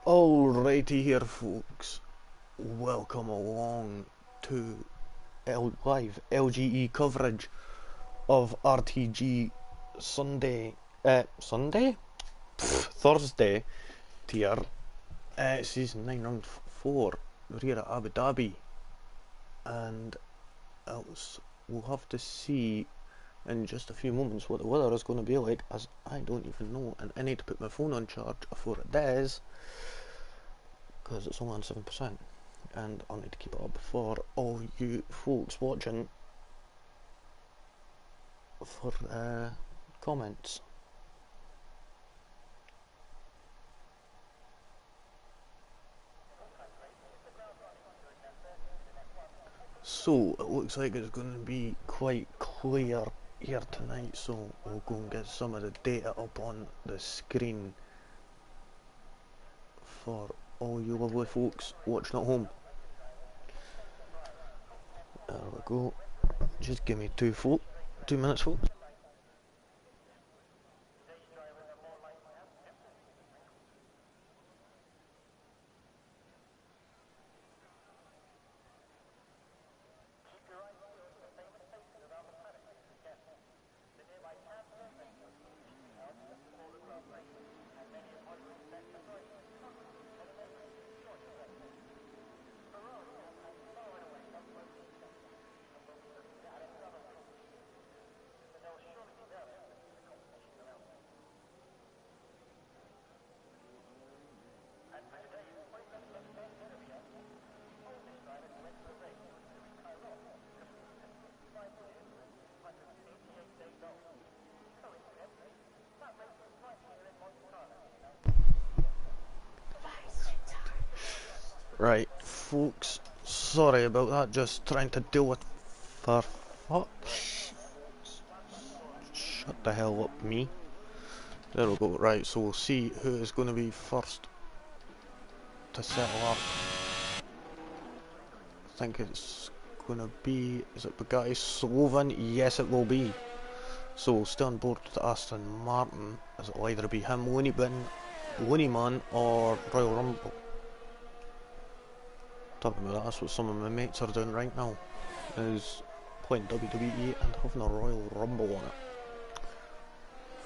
Alrighty here folks, welcome along to live LGE coverage of RTG Sunday, Thursday tier, season 9 round 4. We're here at Abu Dhabi, and we'll have to see in just a few moments what the weather is going to be like, as I don't even know, and I need to put my phone on charge before it does, because it's only on 7%, and I'll need to keep it up for all you folks watching for comments. So it looks like it's going to be quite clear here tonight, so we'll go and get some of the data up on the screen for all you lovely folks watching at home. There we go. Just give me 2 minutes, folks. Right, folks, sorry about that, just trying to deal with for fuck. Shut the hell up, me. There we go. Right, so we'll see who is going to be first to settle up. I think it's going to be, is it Bugatti Slovan? Yes, it will be. So we'll stay on board with Aston Martin, as it'll either be him, Winnie Man, or Royal Rumble. Talking about that, that's what some of my mates are doing right now, is playing WWE and having a Royal Rumble on it.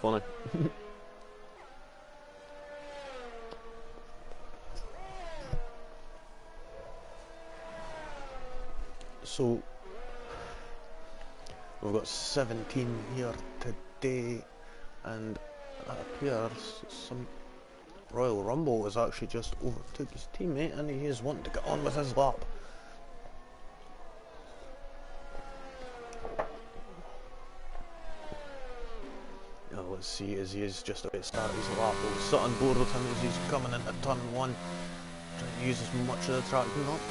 Funny. So we've got 17 here today, and it appears some Royal Rumble has actually just overtook his teammate, and he is wanting to get on with his lap. Let's see, as he is just about to start his lap, we'll sit on board with him as he's coming into turn 1, trying to use as much of the track, not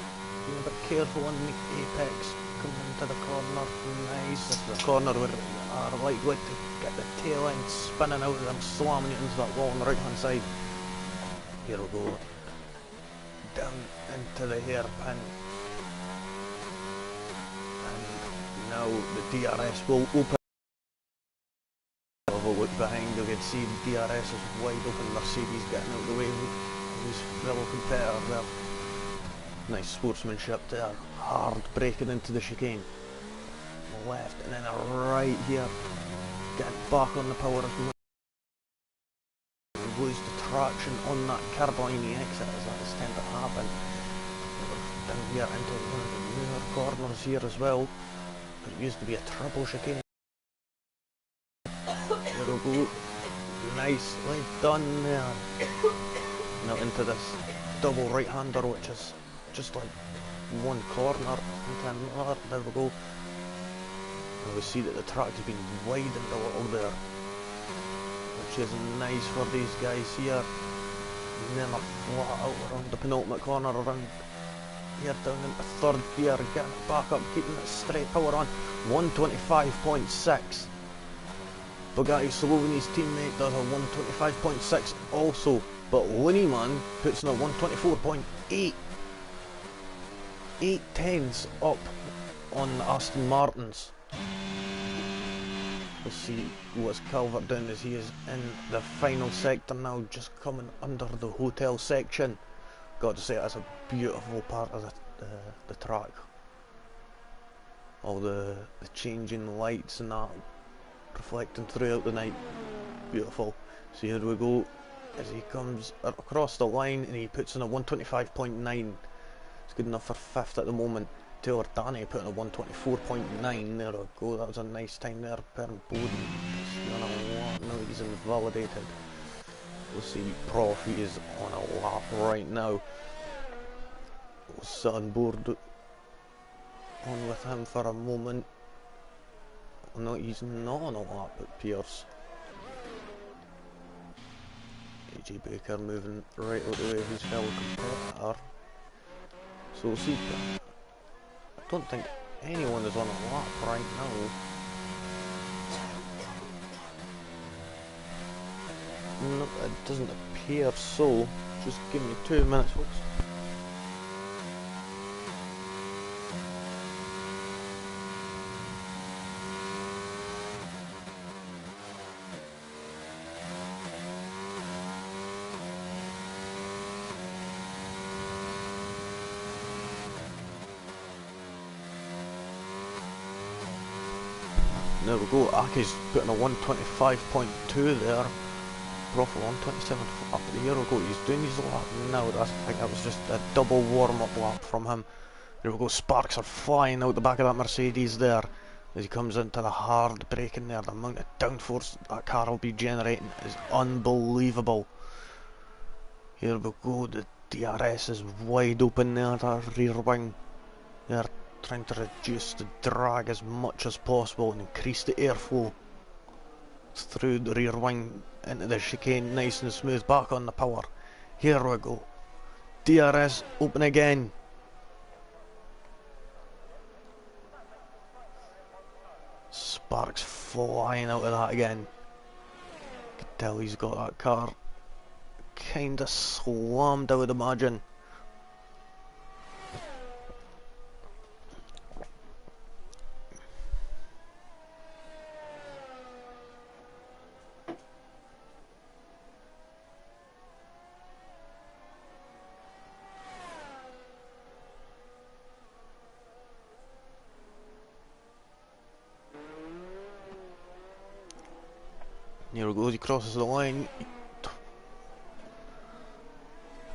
being a bit careful on the apex, coming into the corner. Nice, this is the corner where are likely to get the tail end spinning out of them, slamming it into that wall on the right hand side. Here we go, down into the hairpin, and now the DRS will open. Have a look behind, you can see DRS is wide open, Mercedes getting out of the way of his fellow competitor there. Nice sportsmanship there, hard braking into the chicane. Left and then a right here, getting back on the power of lose the traction on that curb line the exit, as that is tend to happen. We're down here into one of the newer corners here as well. It used to be a triple chicane. There we go. Nicely done there. Now into this double right-hander, which is just like one corner into another. There we go. And we see that the track has been widened a little there, which is nice for these guys here. Never flat out around the penultimate corner, around here down into third gear, getting it back up, keeping it straight power on. 125.6. Bugatti Slovenia's teammate does a 125.6 also, but Winnie Man puts in a 124.8. 8 tenths up on Aston Martin's. We'll see what's Calvert doing as he is in the final sector now, just coming under the hotel section. Got to say, that's a beautiful part of the track. All the changing lights and that reflecting throughout the night. Beautiful. So here we go as he comes across the line and he puts in a 125.9. It's good enough for 5th at the moment. Taylor Danny put in a 124.9. There we go, that was a nice time there. Perrin Bowden is on a lap now, he's invalidated. We'll see Prof, he is on a lap right now. We'll sit on board on with him for a moment. No, he's not on a lap at Pierce. AJ Baker moving right out the way of his fellow competitor. So we'll see. I don't think anyone is on a lap right now. No, it doesn't appear so. Just give me 2 minutes, folks. There we go, Aki's putting a 125.2 there. Prof 127 up. Here we go, he's doing his lap now. I think that was just a double warm-up lap from him. There we go, sparks are flying out the back of that Mercedes there. As he comes into the hard braking there, the amount of downforce that car will be generating is unbelievable. Here we go, the DRS is wide open there, that rear wing. They're trying to reduce the drag as much as possible and increase the airflow through the rear wing into the chicane, nice and smooth, back on the power. Here we go, DRS open again. Sparks flying out of that again. You can tell he's got that car kinda slammed, I would imagine. Here he goes, he crosses the line.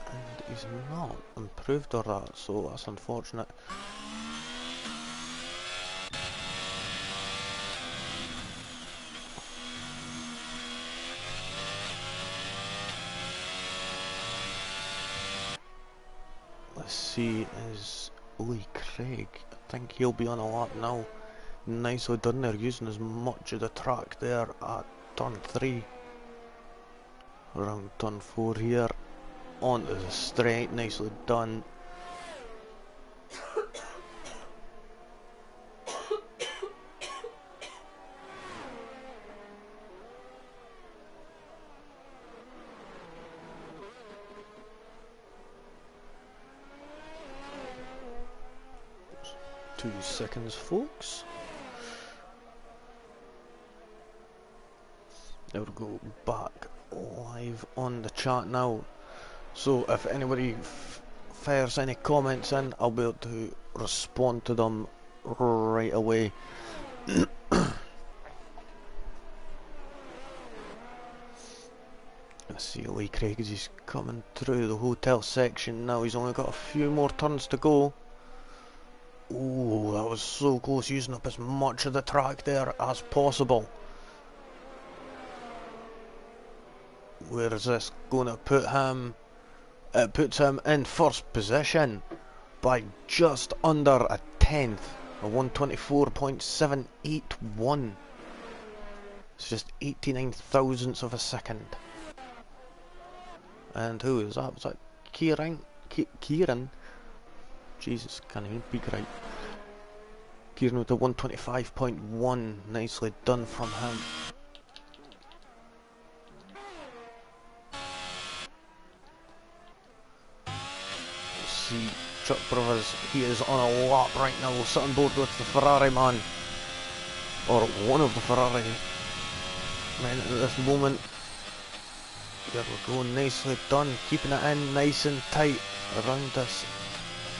And he's not improved or that, so that's unfortunate. Let's see, is Lee Craig, I think he'll be on a lap now. Nicely done there, using as much of the track there at turn 3. Around turn 4 here. Onto the straight, nicely done. Just 2 seconds, folks. There we go, back live on the chat now. So if anybody fires any comments in, I'll be able to respond to them right away. Let's see Lee Craig as he's coming through the hotel section now. He's only got a few more turns to go. Oh, that was so close, using up as much of the track there as possible. Where is this going to put him? It puts him in first position by just under a tenth, a 124.781. It's just 89 thousandths of a second. And who is that? Was that Kieran? Kieran? Jesus, can't even speak right. Kieran with a 125.1. Nicely done from him. See Chuck Brothers, he is on a lap right now. We'll sit on board with the Ferrari man, or one of the Ferrari Man, at this moment, there we go, nicely done, keeping it in nice and tight around this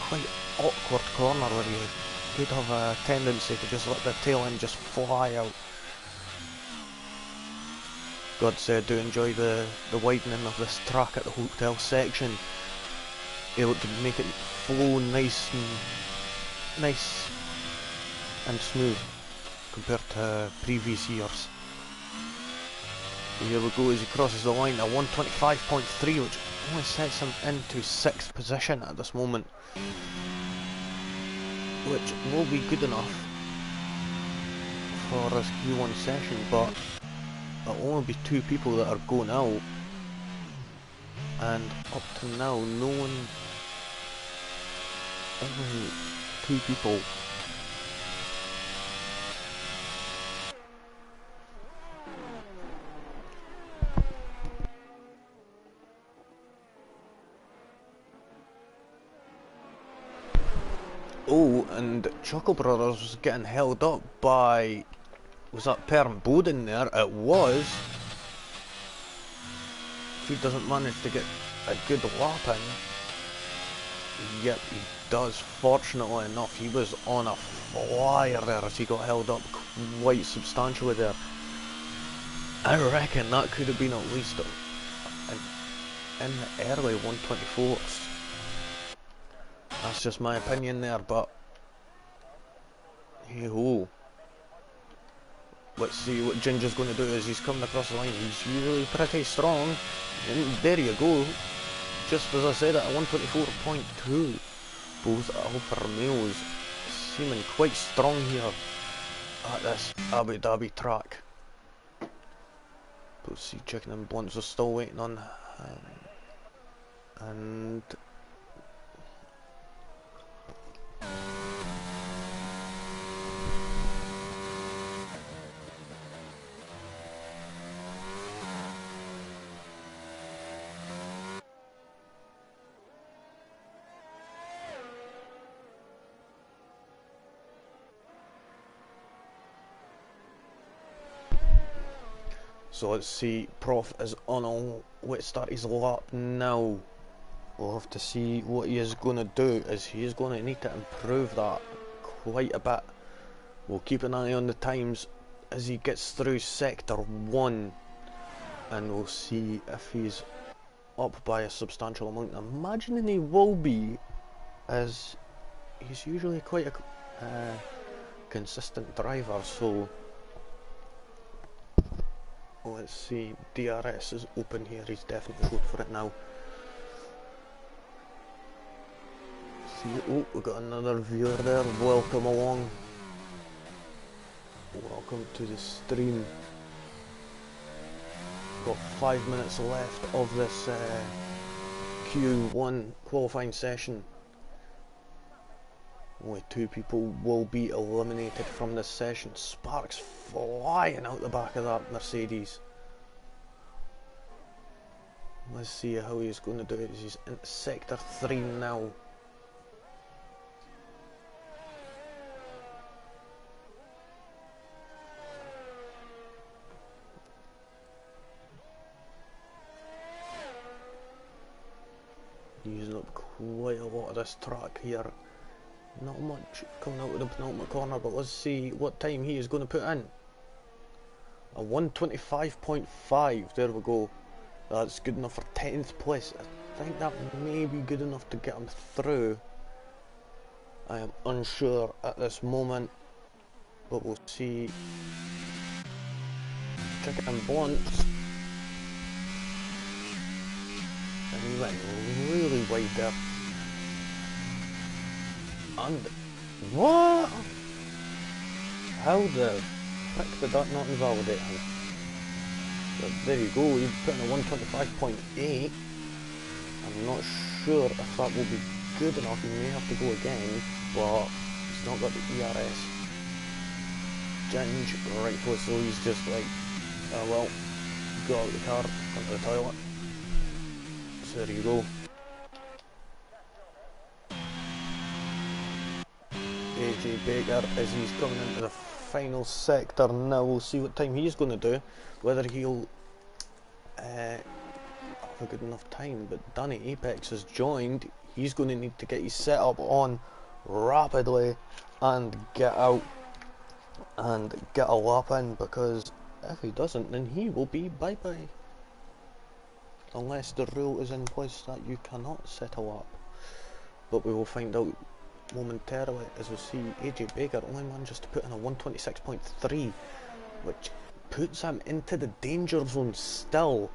quite awkward corner where you could have a tendency to just let the tail end just fly out. God said, I do enjoy the widening of this track at the hotel section. Able to make it flow nice and smooth compared to previous years. Here we go as he crosses the line at 125.3, which only sets him into 6th position at this moment, which will be good enough for this Q1 session, but there'll only be 2 people that are going out, and up to now only 2 people. Oh, and Chuckle Brothers was getting held up by, was that Perm Bowden there? It was. If he doesn't manage to get a good lap in, yep, he does. Fortunately enough, he was on a flyer there as he got held up quite substantially there. I reckon that could have been at least in the early 124s. That's just my opinion there, but hey ho. Let's see what Ginger's going to do as he's coming across the line. He's usually pretty strong. And there you go. Just as I said, at 124.2. Both Alfa Romeos seeming quite strong here at this Abu Dhabi track. Let's see, Chicken and Blunts are still waiting on and so let's see, Prof is on a let's start his lap now. We'll have to see what he is going to do, as he is going to need to improve that quite a bit. We'll keep an eye on the times as he gets through Sector 1, and we'll see if he's up by a substantial amount. I'm imagining he will be, as he's usually quite a consistent driver, so let's see, DRS is open here, he's definitely going for it now. See, oh, we got another viewer there, welcome along. Welcome to the stream. Got 5 minutes left of this Q1 qualifying session. Only 2 people will be eliminated from this session. Sparks flying out the back of that Mercedes. Let's see how he's going to do it. He's in Sector 3 now. Using up quite a lot of this track here. Not much coming out of the penultimate corner, but let's see what time he is going to put in. A 125.5, there we go. That's good enough for 10th place. I think that may be good enough to get him through. I am unsure at this moment, but we'll see. Chicken and Blunts. And he went really wide there. And what? How the frick did that not invalidate him? But there you go, he put in a 125.8. I'm not sure if that will be good enough. He may have to go again, but he's not got the ERS. Ginge, rightfully so, he's just like, oh well, go out of the car, come to the toilet. So there you go. AJ Baker as he's coming into the final sector now. We'll see what time he's going to do, whether he'll have a good enough time. But Danny Apex has joined. He's going to need to get his setup on rapidly and get out and get a lap in, because if he doesn't, then he will be bye-bye. Unless the rule is in place that you cannot set a lap. But we will find out momentarily as we see AJ Baker only manages to put in a 126.3, which puts him into the danger zone still.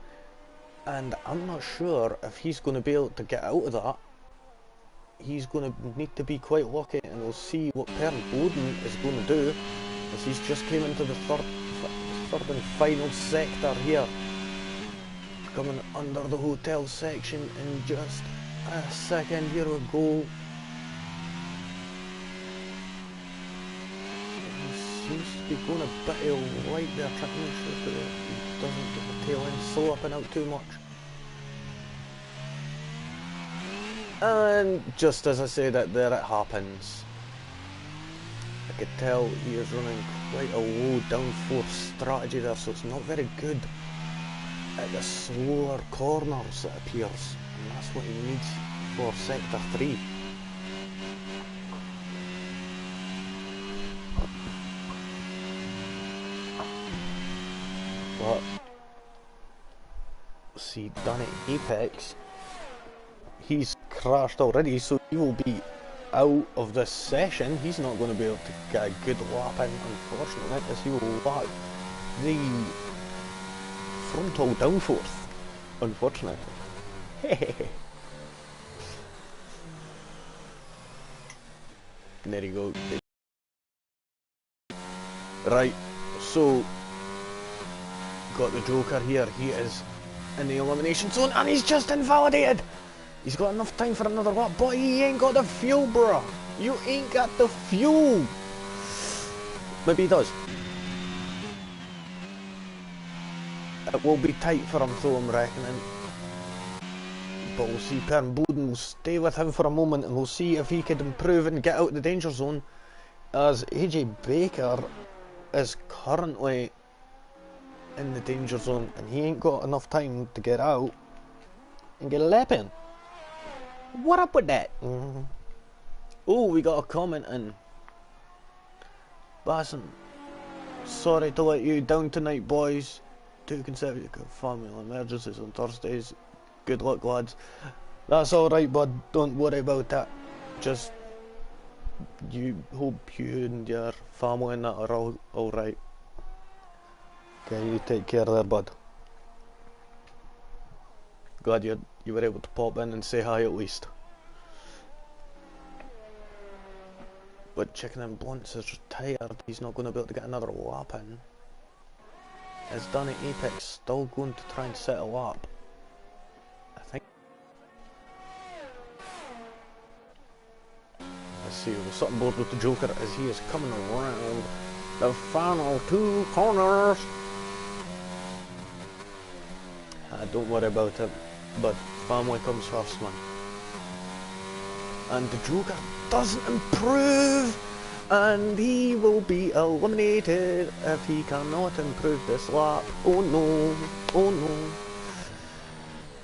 And I'm not sure if he's going to be able to get out of that. He's going to need to be quite lucky, and we'll see what Pern Boden is going to do, as he's just came into the third and final sector here. Coming under the hotel section in just a second. Here we go. He seems to be going a bit light there, trying to make sure that he doesn't get the tail end slipping out too much. And just as I say that, there it happens. I could tell he is running quite a low downforce strategy there, so it's not very good at the slower corners, it appears, and that's what he needs for sector 3. But see, Danny Apex, he's crashed already, so he will be out of this session. He's not going to be able to get a good lap in, unfortunately, as he will lack the frontal downforce, unfortunately. There you go. Right, so got the Joker here. He is in the elimination zone and he's just invalidated. He's got enough time for another lap, but he ain't got the fuel, bruh. You ain't got the fuel. Maybe he does. It will be tight for him though, I'm reckoning. But we'll see. Pern Boden will stay with him for a moment, and we'll see if he could improve and get out of the danger zone, as AJ Baker is currently in the danger zone and he ain't got enough time to get out and get a lap in. What up with that? Oh, we got a comment in. Basson, sorry to let you down tonight, boys. 2 consecutive family emergencies on Thursdays. Good luck, lads. That's alright, bud. Don't worry about that. Just you hope you and your family and that are all alright. Okay, you take care there, bud. Glad you were able to pop in and say hi at least. But Chicken and Blunts is retired. He's not going to be able to get another lap in. Is Danny Apex still going to try and set a lap? I think. Let's see, we'll sit on board with the Joker as he is coming around the final 2 corners. Don't worry about it, but family comes first, man. And the Joker doesn't improve, and he will be eliminated if he cannot improve this lap. Oh no, oh no.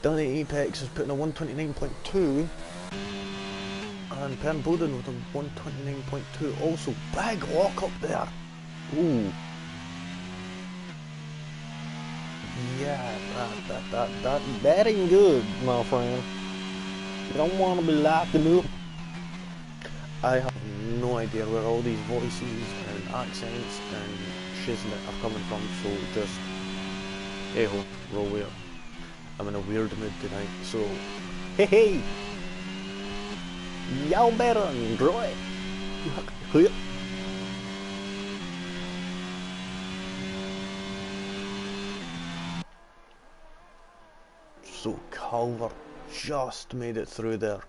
Danny Apex is putting a 129.2, and Pern Boden with a 129.2. Also, big lock up there. Ooh. Yeah, that ain't good, my friend. You don't want to be locking up. I have no idea where all these voices and accents and shiznit are coming from, so just, hey ho, roll with it. I'm in a weird mood tonight, so, hey! Y'all better enjoy it. So Culver just made it through there.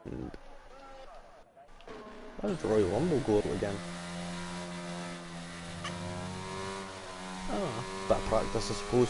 And why did Royal Rumble go again? Ah, bit of practice, I suppose.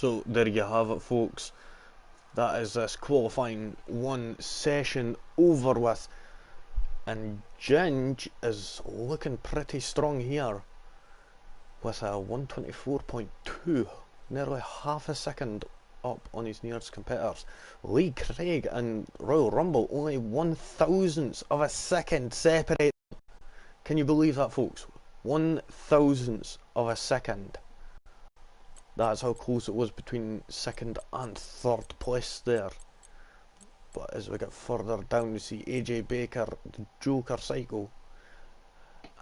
So there you have it, folks. That is this qualifying one session over with, and Ginge is looking pretty strong here with a 124.2, nearly half a second up on his nearest competitors. Lee Craig and Royal Rumble only 1/1000th of a second separate. Can you believe that, folks? 1/1000th of a second. That's how close it was between second and third place there. But as we get further down, we see AJ Baker, the Joker Psycho,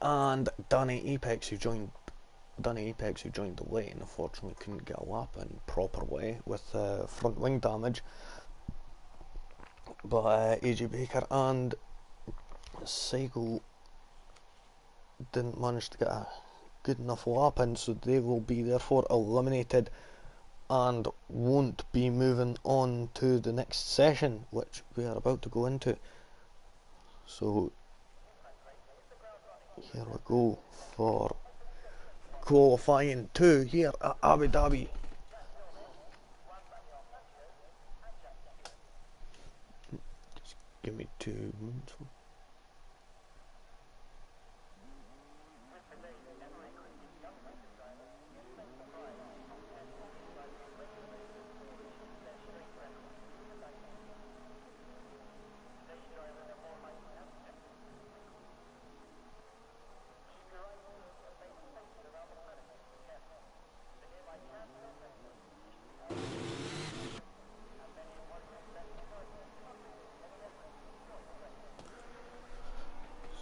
and Danny Apex, who joined late and unfortunately couldn't get a lap in proper way with front wing damage. But AJ Baker and Psycho didn't manage to get a good enough lap in, so they will be therefore eliminated and won't be moving on to the next session, which we are about to go into. So here we go for qualifying 2 here at Abu Dhabi. Just give me 2 minutes.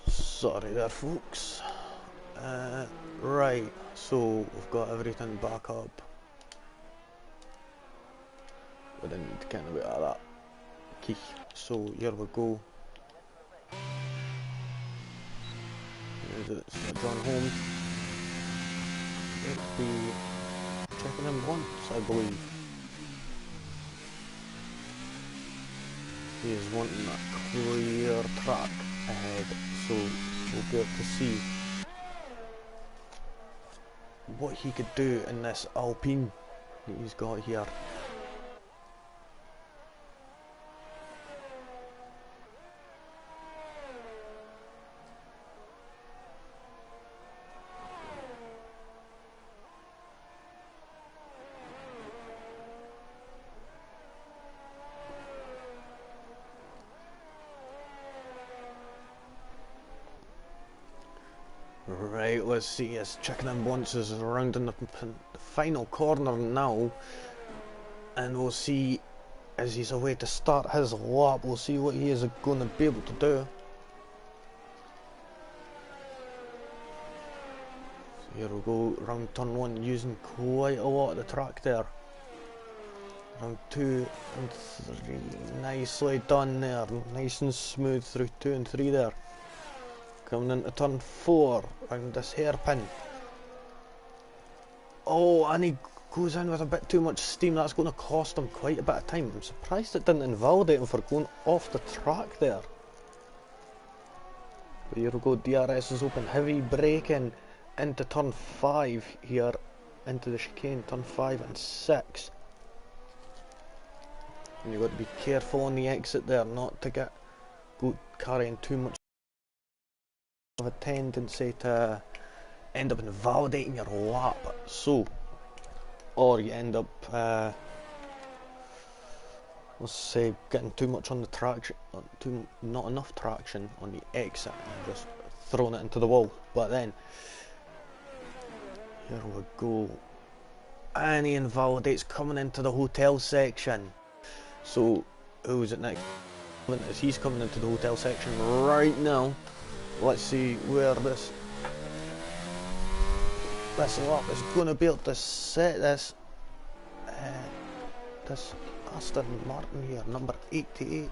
Sorry there, folks. Right, so we've got everything back up. We didn't need to get a bit of that key. So here we go. It's John Holmes. It'll be checking him once, I believe. He is wanting a clear track ahead, so we'll be able to see what he could do in this Alpine that he's got here. Right, let's see, his chicken and bunch is around in the final corner now, and we'll see, as he's away to start his lap, we'll see what he is going to be able to do. So here we go, round turn 1, using quite a lot of the track there. Round 2 and 3, nicely done there, nice and smooth through 2 and 3 there. Coming into turn 4, around this hairpin. Oh, and he goes in with a bit too much steam. That's going to cost him quite a bit of time. I'm surprised it didn't invalidate him for going off the track there. But here we go, DRS is open. Heavy braking into turn 5 here, into the chicane, turn 5 and 6. And you've got to be careful on the exit there, not to go carrying too much of a tendency to end up invalidating your lap, or you end up let's say getting too much on the traction, not enough traction on the exit and just throwing it into the wall. But then here we go, and he invalidates coming into the hotel section. So who's it next? As he's coming into the hotel section right now. Let's see where this lap is going to be able to set this Aston Martin here, number 88.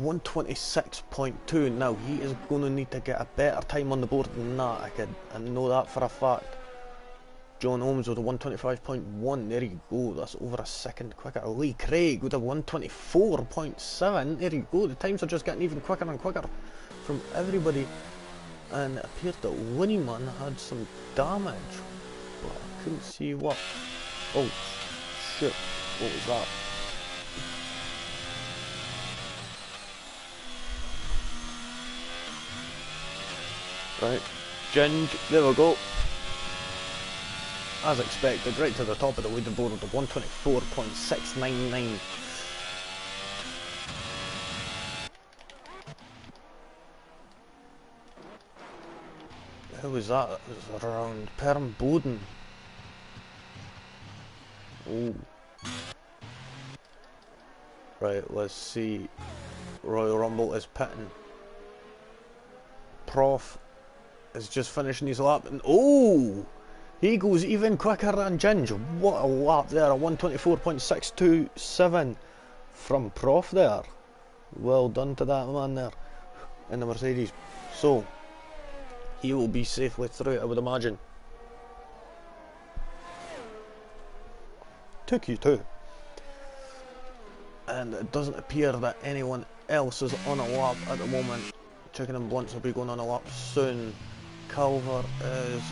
126.2. Now he is going to need to get a better time on the board than that. I know that for a fact. John Holmes with a 125.1, there you go, that's over a second quicker. Lee Craig with a 124.7, there you go, the times are just getting even quicker and quicker from everybody. And it appeared that Winnieman had some damage, but I couldn't see what. Oh, shit. What was that? Right. Ginge, there we go. As expected, right to the top of the leaderboard with the 124.699. Who was that? It was around Perm Boden. Oh. Right, let's see. Royal Rumble is pitting. Prof is just finishing his lap and oh! He goes even quicker than Ginge. What a lap there, a 124.627 from Prof there. Well done to that man there in the Mercedes. So, he will be safely through, I would imagine. Took you too. And it doesn't appear that anyone else is on a lap at the moment. Chicken and Blunts will be going on a lap soon. Calver is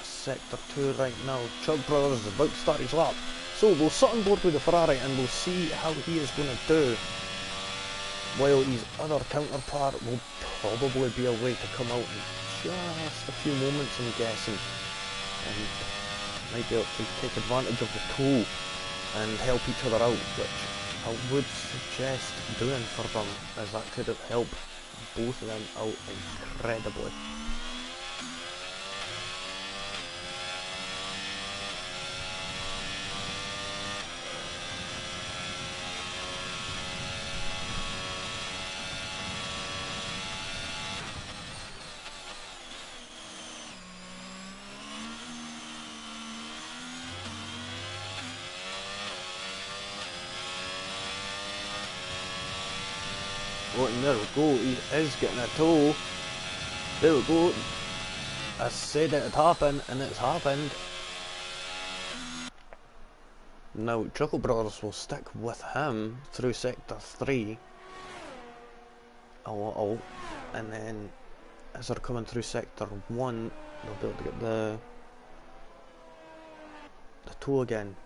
Sector 2 right now. Chuck Brothers is about to start his lap. So we'll sit on board with the Ferrari and we'll see how he is going to do. While his other counterpart will probably be away to come out in just a few moments, I'm guessing. And might be able to take advantage of the tow and help each other out, which I would suggest doing for them, as that could help both of them out incredibly. Oh, and there we go, he is getting a tow. There we go. I said it would happen, and it's happened. Now, Chuckle Brothers will stick with him through Sector 3 a little, and then as they're coming through Sector 1, they'll be able to get the tow again.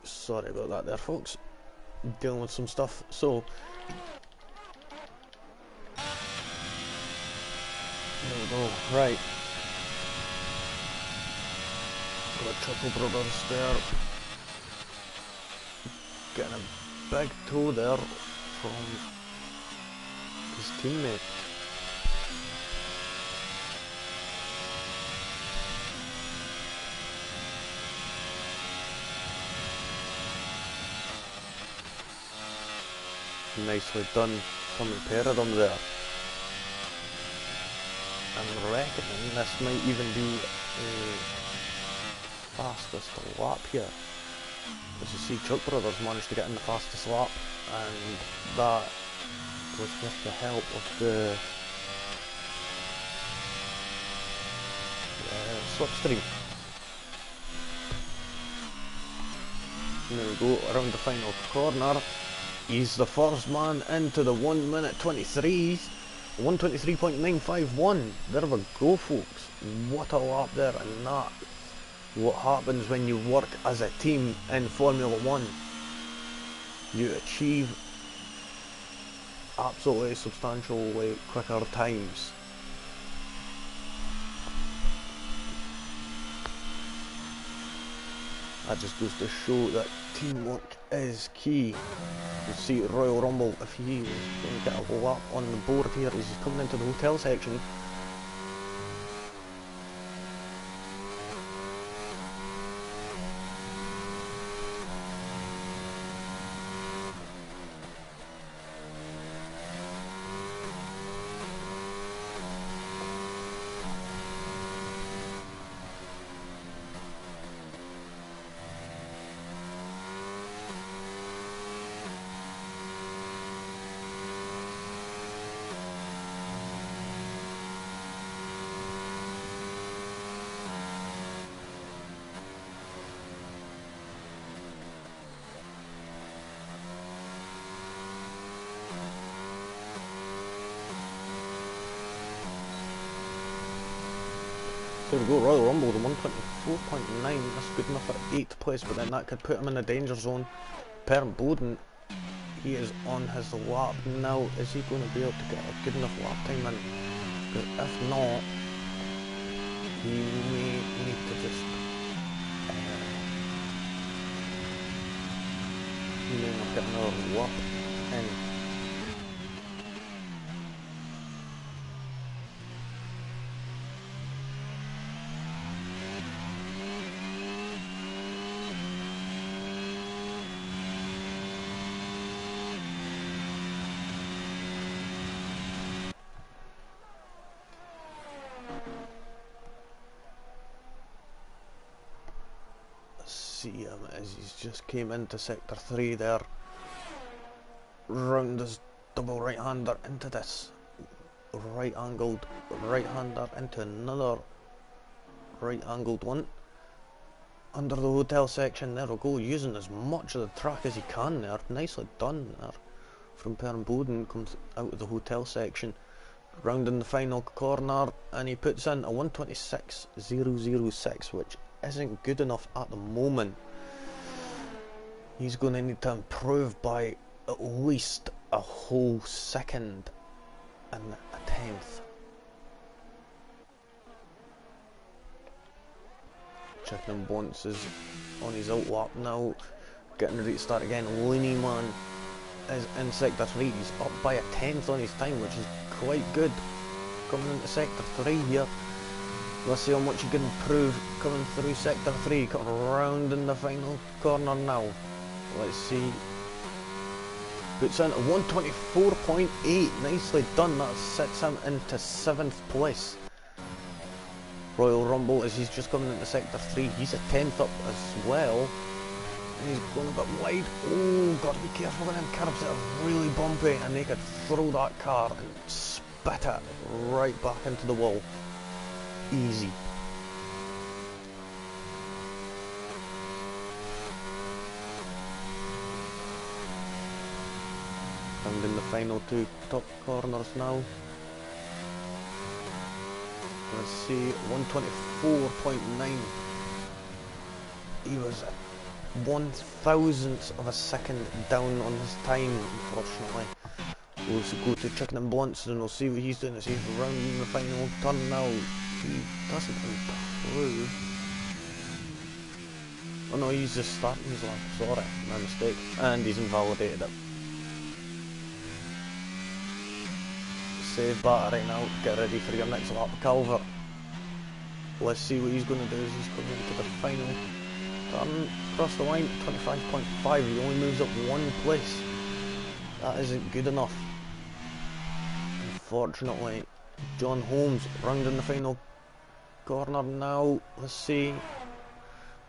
Sorry about that there, folks. Dealing with some stuff. So, there we go. Right. Got Chuckle Brothers there. Getting a big toe there from his teammate. Nicely done from the pair of them there. I'm reckoning this might even be the fastest lap here. As you see, Chuck Brothers managed to get in the fastest lap, and that was with the help of the slipstream. And there we go, around the final corner. He's the first man into the 1 minute 23, 123.951. There we go, folks. What a lap there, and that what happens when you work as a team in Formula 1. You achieve absolutely substantially quicker times. That just goes to show that teamwork is key. You see Royal Rumble, if he was going to get a lap on the board here as he's coming into the hotel section. There we go, Royal Rumble with a 124.9. That's good enough at 8th place, but then that could put him in the danger zone. Per Boden, he is on his lap now. Is he going to be able to get a good enough lap time in? Because if not, he may need to just... he may not get another lap in. See him as he's just came into sector 3 there. Round his double right-hander into this right-angled right-hander into another right-angled one. Under the hotel section, there we go, using as much of the track as he can there. Nicely done there from Per Boden. Comes out of the hotel section, rounding the final corner, and he puts in a 126.006, which isn't good enough at the moment. He's going to need to improve by at least a whole second and a tenth. Checking him once is on his out lap now, getting ready to start again. Looney Man is in sector 3. He's up by a tenth on his time, which is quite good. Coming into sector 3 here. Let's see how much he can improve coming through sector 3, coming round in the final corner now. Let's see. Puts in a 124.8, nicely done. That sets him into 7th place. Royal Rumble, as he's just coming into sector 3, he's a 10th up as well. And he's going a bit wide. Oh, got to be careful with them curbs that are really bumpy, and they could throw that car and spit it right back into the wall. Easy. And in the final 2 top corners now. Let's see, 124.9. He was 1,000th of a second down on his time, unfortunately. We'll go to Chicken and Blunts and we'll see what he's doing as he's rounding the final turn now. He doesn't improve. Oh no, he's just starting his lap, sorry, my mistake. And he's invalidated it. Save battery now, get ready for your next lap, Calvert. Let's see what he's going to do as he's coming into the final turn. Across the line, 25.5, he only moves up 1 place. That isn't good enough. Unfortunately, John Holmes rounding the final corner now. Let's see,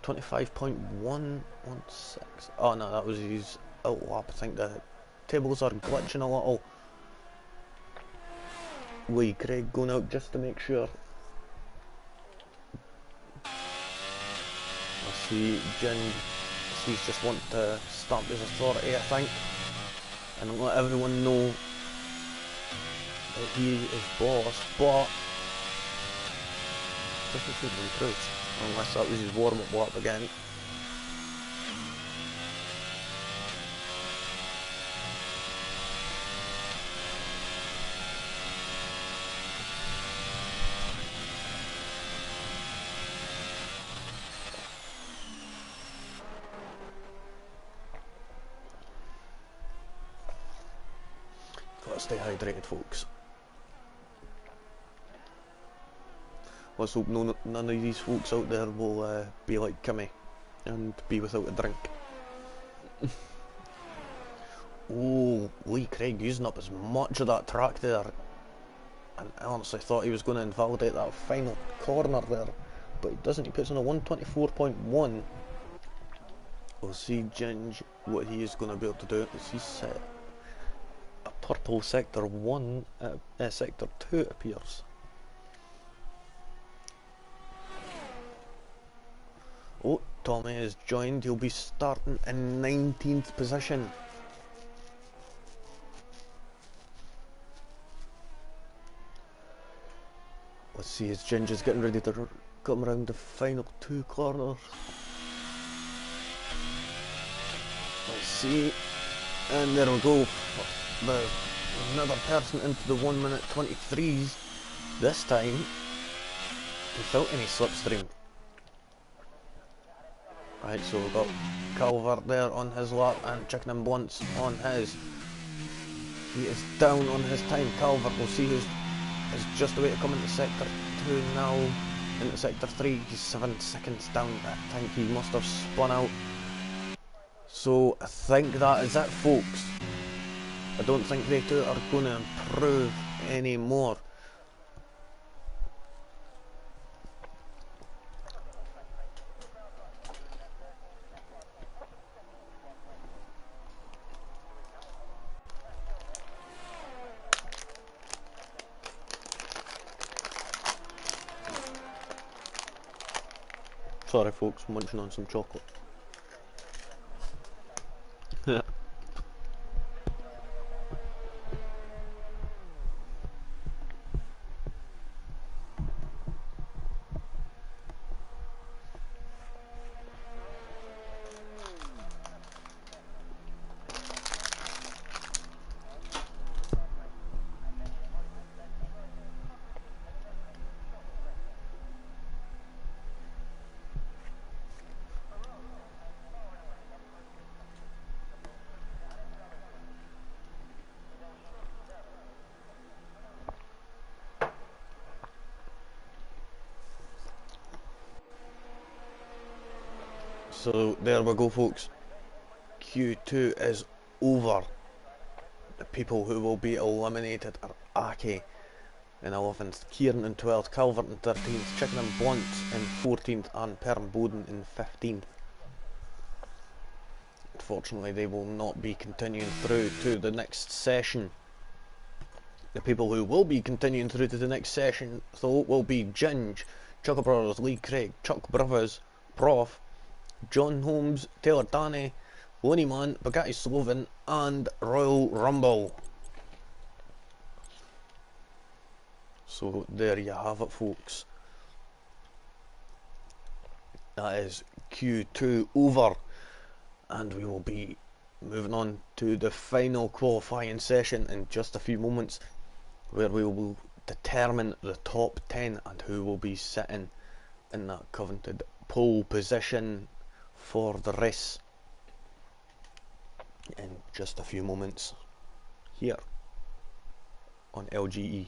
25.116. Oh no, that was his out lap. I think the tables are glitching a little. Lee Craig going out just to make sure. I see Jin, he's just want to stamp his authority, I think, and let everyone know that he is boss, but doesn't seem to improve, unless that was his warm-up lap again. Gotta stay hydrated, folks. Let's hope none of these folks out there will be like Kimmy and be without a drink. Oh, Lee Craig using up as much of that track there. And I honestly thought he was going to invalidate that final corner there, but he doesn't. He puts in a 124.1. We'll see Ginge what he is going to be able to do as he set a purple sector 1, sector 2 it appears. Oh, Tommy has joined. He'll be starting in 19th position. Let's see as Ginger's getting ready to come around the final 2 corners. Let's see, and there we go. There's another person into the 1 minute 23s, this time without any slipstream. Right, so we've got Calvert there on his lap and Chicken and Blunts on his. He is down on his time. Calvert, we'll see who's is just about to come into sector 2 now. Into sector 3, he's 7 seconds down. I think he must have spun out. So I think that is it, folks. I don't think they two are going to improve anymore. Sorry folks, I'm munching on some chocolate. So there we go folks, Q2 is over. The people who will be eliminated are Aki in 11th, Kieran in 12th, Calvert in 13th, Chicken and Blunts in 14th and Perm Bowden in 15th. Unfortunately they will not be continuing through to the next session. The people who will be continuing through to the next session though will be Ginge, Chucker Brothers, Lee Craig, Chuck Brothers, Prof, John Holmes, Taylor Danny, Lonnie Man, Bugatti Sloven and Royal Rumble. So there you have it folks. That is Q2 over, and we will be moving on to the final qualifying session in just a few moments, where we will determine the top 10 and who will be sitting in that coveted pole position for the race in just a few moments here on LGE.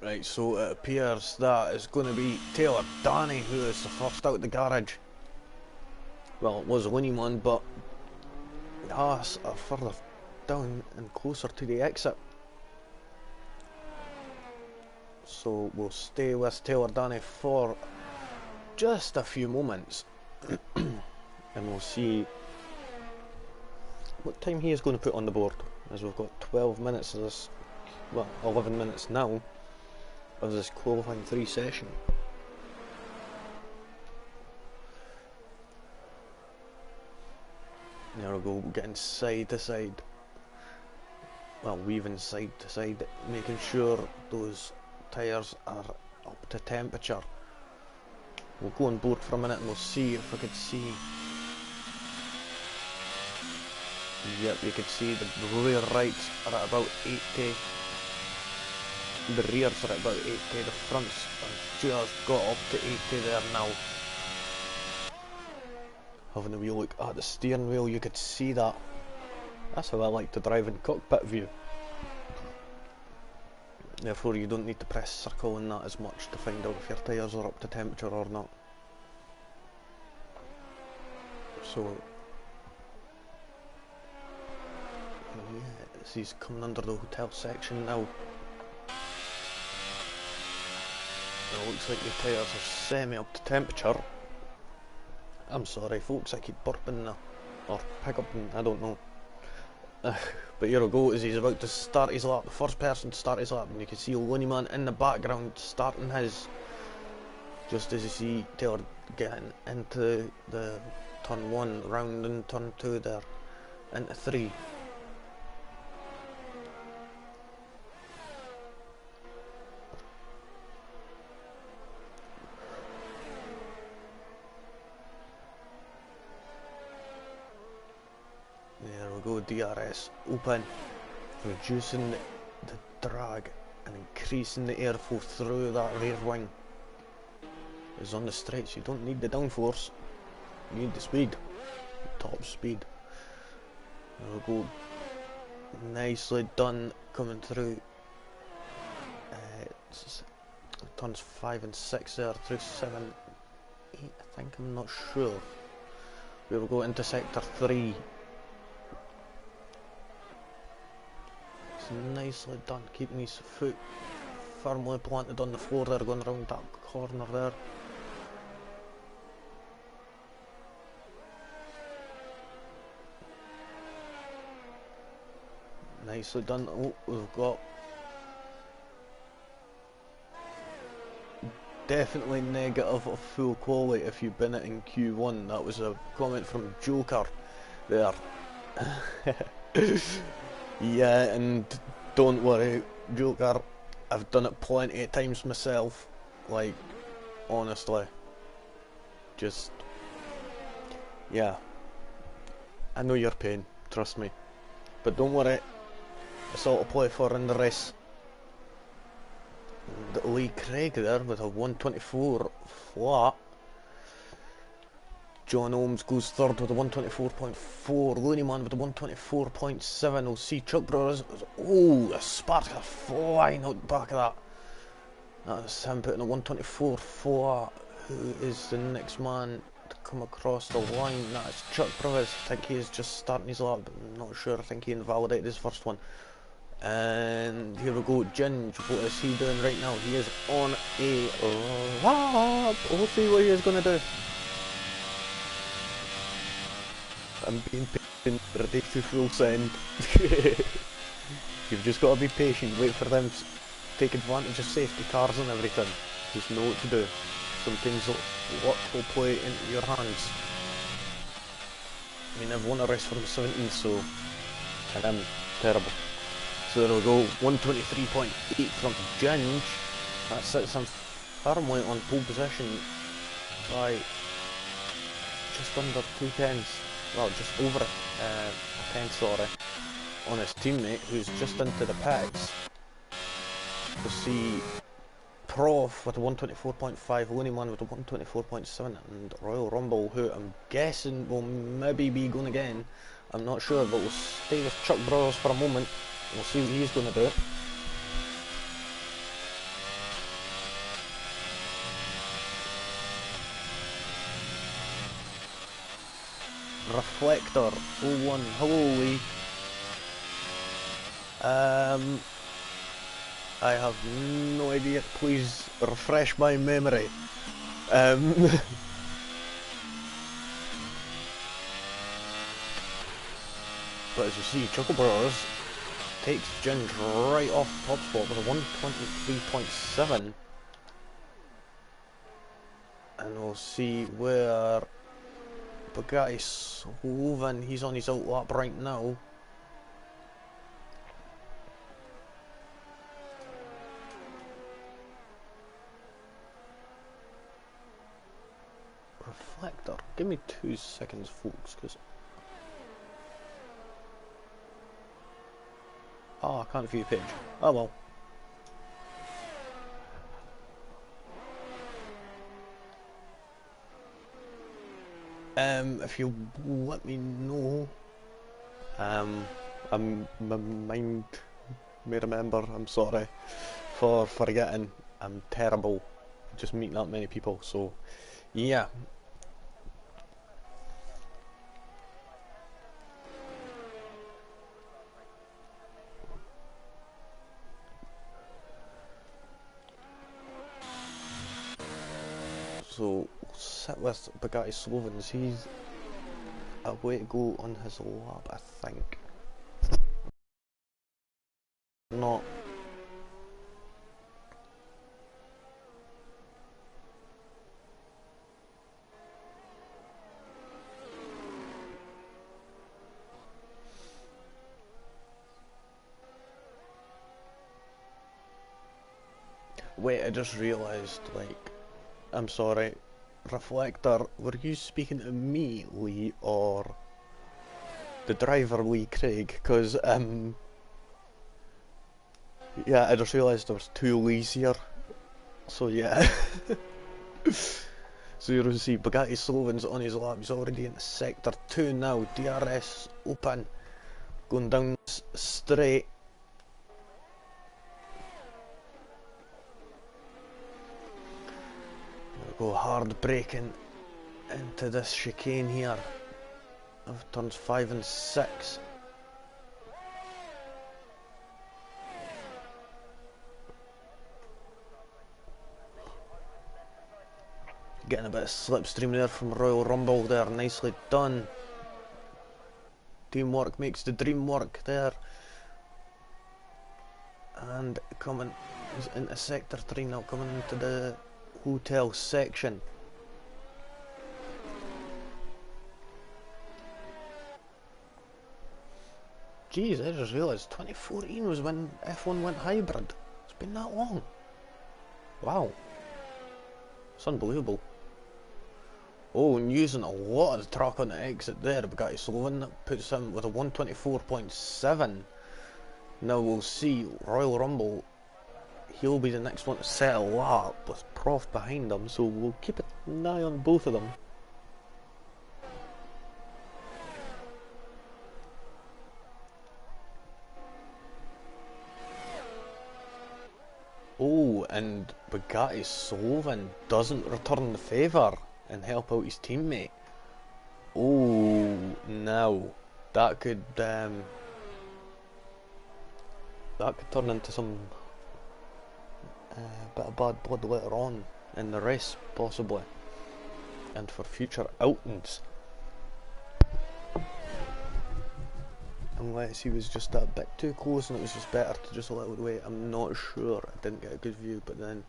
Right, so it appears that it's going to be Taylor Danny who is the first out the garage. Well, it was Looney Man, but the Haas are further down and closer to the exit. So we'll stay with Taylor Danny for just a few moments and we'll see what time he is going to put on the board, as we've got 12 minutes of this, well 11 minutes now of this qualifying 3 session. There we go, getting side to side, well weaving side to side, making sure those tyres are up to temperature. We'll go on board for a minute and we'll see if we could see. Yep, you can see the rear rights are at about 80. The rears are at about 80, the fronts have just got up to 80 there now. having a wee look at the steering wheel, you could see that. That's how I like to drive in cockpit view. Therefore you don't need to press circle and that as much to find out if your tyres are up to temperature or not. So yeah, he's coming under the hotel section now. It looks like the tyres are semi up to temperature. I'm sorry folks, I keep burping now, or hiccuping, I don't know. But here we go, as he's about to start his lap, the first person to start his lap, and you can see Looneyman in the background starting his, just as you see Taylor getting into the turn 1, round in turn 2 there, into 3. There we go, DRS open, reducing the drag and increasing the airflow through that rear wing. As on the straights, you don't need the downforce, you need the speed, top speed. There we go, nicely done coming through turns 5 and 6 there, through 7, 8 I think, I'm not sure. We will go into sector 3. Nicely done, keeping his foot firmly planted on the floor there, going around that corner there. Nicely done. Oh, we've got definitely negative of full quality if you've been it in Q1. That was a comment from Joker there. Yeah, and don't worry, Joker, I've done it plenty of times myself, like, honestly, just, yeah, I know your pain, trust me, but don't worry, it's all to play for in the race. Lee Craig there with a 124 flat. John Holmes goes third with a 124.4. Looneyman with a 124.7. We'll see Chuck Brothers. Oh, the sparks are flying out the back of that. That's him putting a 124 flat. Who is the next man to come across the line? That's Chuck Brothers. I think he is just starting his lap, but I'm not sure. I think he invalidated his first one. And here we go, Ginge. What is he doing right now? He is on a lap. We'll see what he is going to do. I'm being patient, ready to full send. You've just got to be patient, wait for them to take advantage of safety cars and everything. Just know what to do. Sometimes luck will play into your hands. I mean, I've won a race from the 17th, so I'm terrible. So there we go, 123.8 from Ginge. That sits him firmly on pole position by just under 2 tenths. Well, just over a tenth, sorry, on his teammate who's just into the pits. We'll see Prof with a 124.5, Looneyman with a 124.7, and Royal Rumble, who I'm guessing will maybe be going again. I'm not sure, but we'll stay with Chuck Brothers for a moment. We'll see what he's going to do. Reflector 01, hello Lee. I have no idea, please refresh my memory. But as you see, Chuckle Brothers takes Ginge right off the top spot with a 123.7. And we'll see where Bugatti Sloven, he's on his out lap right now. Reflector, give me 2 seconds folks, because I can't view page. Oh well. If you let me know, my mind may remember. I'm sorry for forgetting. I'm terrible. Just meeting that many people. So, yeah. So, sit with Bugatti Slovens. He's a way to go on his lap, I think. Not. Wait, I just realised, like, I'm sorry, Reflector, were you speaking to me, Lee, or the driver, Lee Craig? Because, yeah, I just realised there was two Lees here, so yeah. So you'll see Bugatti Slovens on his lap, he's already in Sector 2 now, DRS open, going down straight. Go hard braking into this chicane here of turns 5 and 6. Getting a bit of slipstream there from Royal Rumble there, nicely done. Teamwork makes the dream work there. And coming into Sector 3 now, coming into the hotel section. Jeez, I just realised 2014 was when F1 went hybrid. It's been that long. Wow. It's unbelievable. Oh, and using a lot of the track on the exit there, Bugatti Sloven. That puts him with a 124.7. Now we'll see Royal Rumble. He'll be the next one to settle up with Prof behind him, so we'll keep an eye on both of them. Oh, and Bugatti Sloven doesn't return the favour and help out his teammate. Oh, now that could turn into some bit of bad blood later on in the race, possibly, and for future outings. Unless he was just a bit too close and it was just better to just let it away. I'm not sure. I didn't get a good view, but then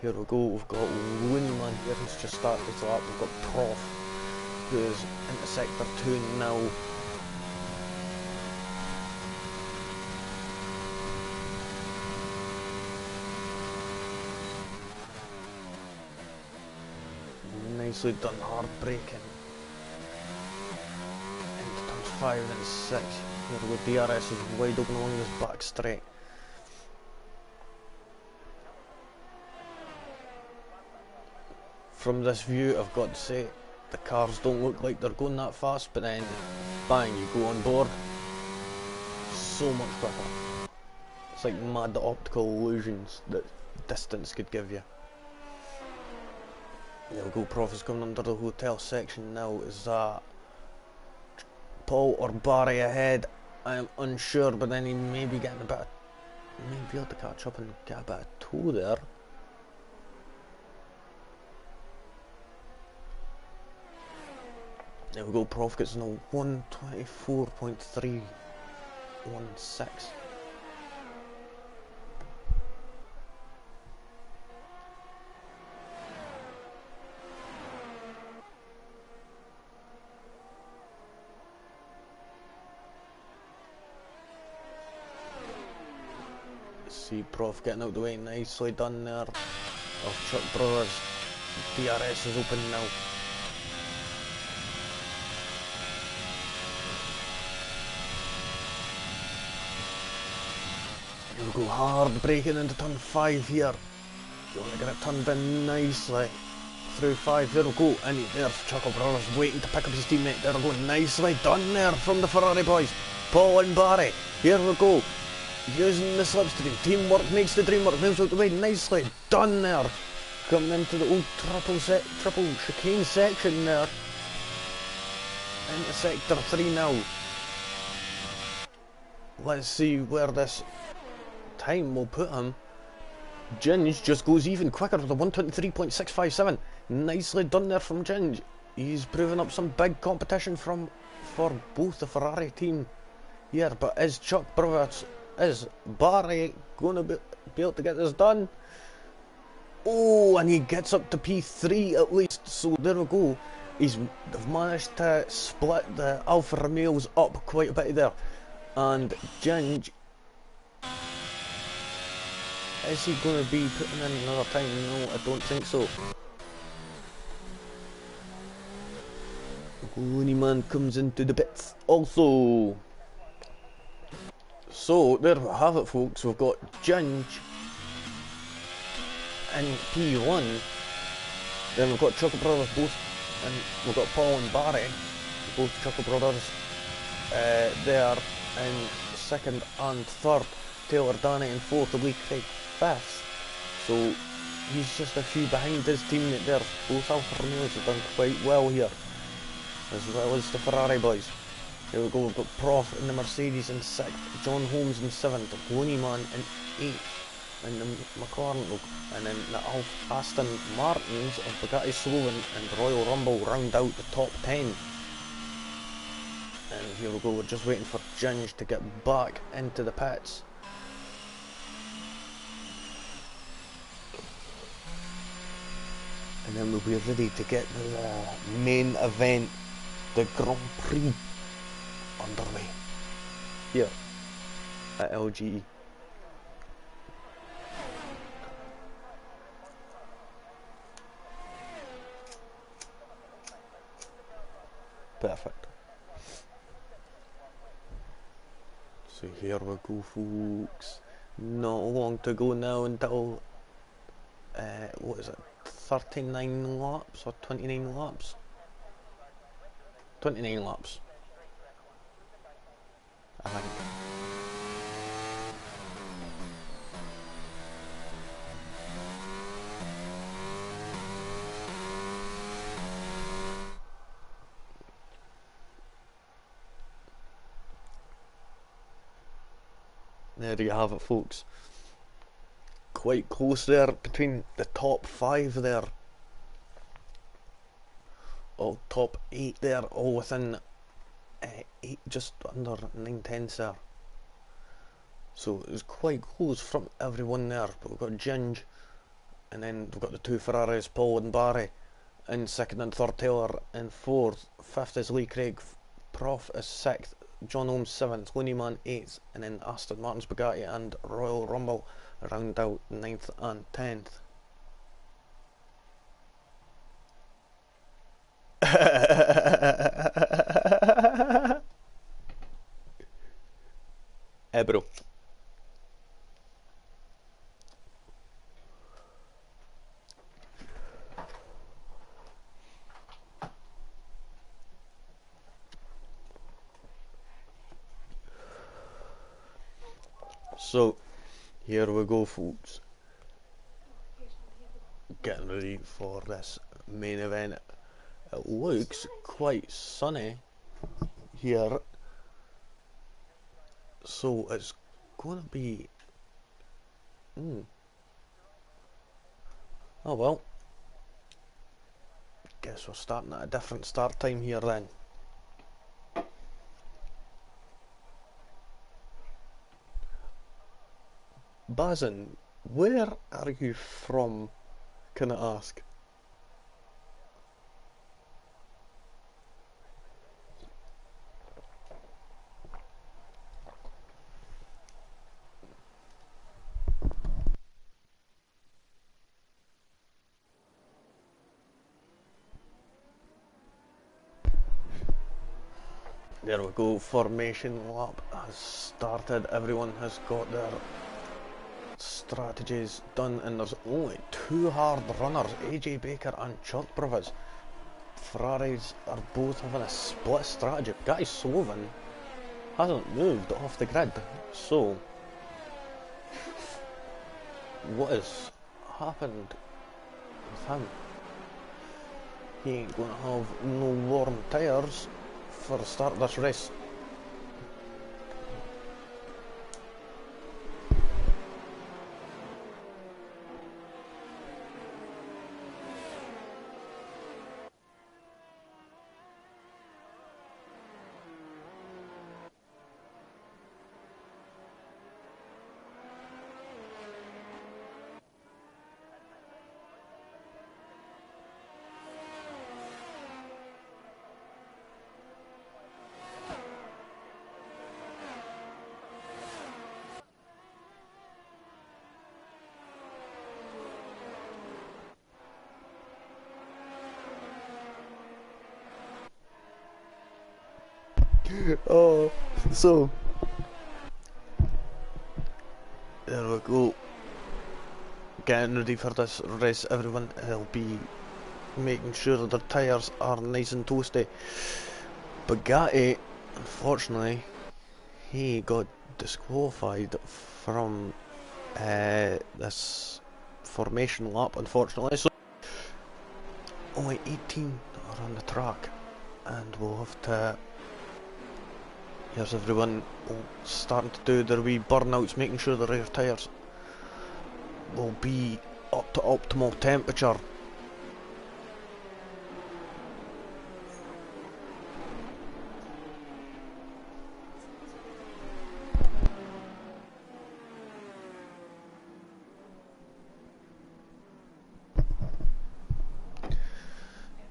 here we go. We've got Loonman here who's just started his lap. We've got Prof who's into Sector 2 now. Nicely done, hard braking. Into turns 5 and 6. Here we go, DRS is wide open along this back straight. From this view, I've got to say, the cars don't look like they're going that fast, but then, bang, you go on board. So much quicker. It's like mad optical illusions that distance could give you. There we go, Prof is coming under the hotel section now. Is that Paul or Barry ahead? I am unsure, but then he may be getting a bit of, he may be able to catch up and get a bit of toe there. There we go, Prof gets in a 124.316. See Prof getting out the way, nicely done there. Of Chuck Brothers. DRS is open now. Here we go, hard braking into turn 5 here. You want to get it turned in nicely. through 5. There we go. And there's Chuckle Brothers waiting to pick up his teammate. There we go. Nicely done there from the Ferrari boys. Paul and Barry. Here we go. Using the slipstream. Teamwork makes the dream work. Moves out the way. Nicely done there. Coming into the old triple chicane section there. Into sector 3 now. Let's see where this time will put him. Ginge just goes even quicker with a 123.657. Nicely done there from Ginge. He's proving up some big competition for both the Ferrari team here. But is Barry going to be able to get this done? Oh, and he gets up to P3 at least. So there we go. They've managed to split the Alfa Romeos up quite a bit there. And Ginge, is he going to be putting in another time? No, I don't think so. Goony Man comes into the pits also. So there we have it, folks. We've got Ginge in P1. Then we've got Chuckle Brothers both, and we've got Paul and Barry, both Chuckle Brothers, there in 2nd and 3rd. Taylor Danny in 4th, Lee Craig 5th. So he's just a few behind his teammate there. Both Alfa Romeos have done quite well here, as well as the Ferrari boys. Here we go, we've got Prof in the Mercedes in 6th, John Holmes in 7th, Looney Man in 8th, and the McLaren, and then the Aston Martins of Bugatti Slovan and Royal Rumble round out the top 10. And here we go, we're just waiting for Ginge to get back into the pits. And then we'll be ready to get the main event, the Grand Prix, underway here at LGE. Perfect. So here we go, folks. Not long to go now until what is it, 39 laps or 29 laps? 29 laps, I think. There you have it, folks. Quite close there between the top 5 there. All top 8 there, all within 8, just under 9/10 there. So it was quite close from everyone there. But we've got Ginge, and then we've got the 2 Ferraris, Paul and Barry, in 2nd and 3rd, Taylor in 4th, 5th is Lee Craig, Prof is 6th, John Holmes 7th, Looney Man 8th, and then Aston Martin's Bugatti and Royal Rumble round out 9th and 10th. Bro. So, here we go, folks. Getting ready for this main event. It looks quite sunny here, so it's going to be... Oh well. Guess we're starting at a different start time here then. Bazin, where are you from, can I ask? There we go, formation lap has started. Everyone has got their strategies done, and there's only two hard runners, AJ Baker and Chuck Brothers. Ferraris are both having a split strategy. Guy Sloven hasn't moved off the grid, so what has happened with him? He ain't going to have no warm tyres for the start of this race. Oh, so there we go. Getting ready for this race, everyone. Will be making sure their tyres are nice and toasty. Bugatti, unfortunately, he got disqualified from this formation lap, unfortunately. So only 18 are on the track, and we'll have to. Here's everyone starting to do their wee burnouts, making sure the rear tyres will be up to optimal temperature.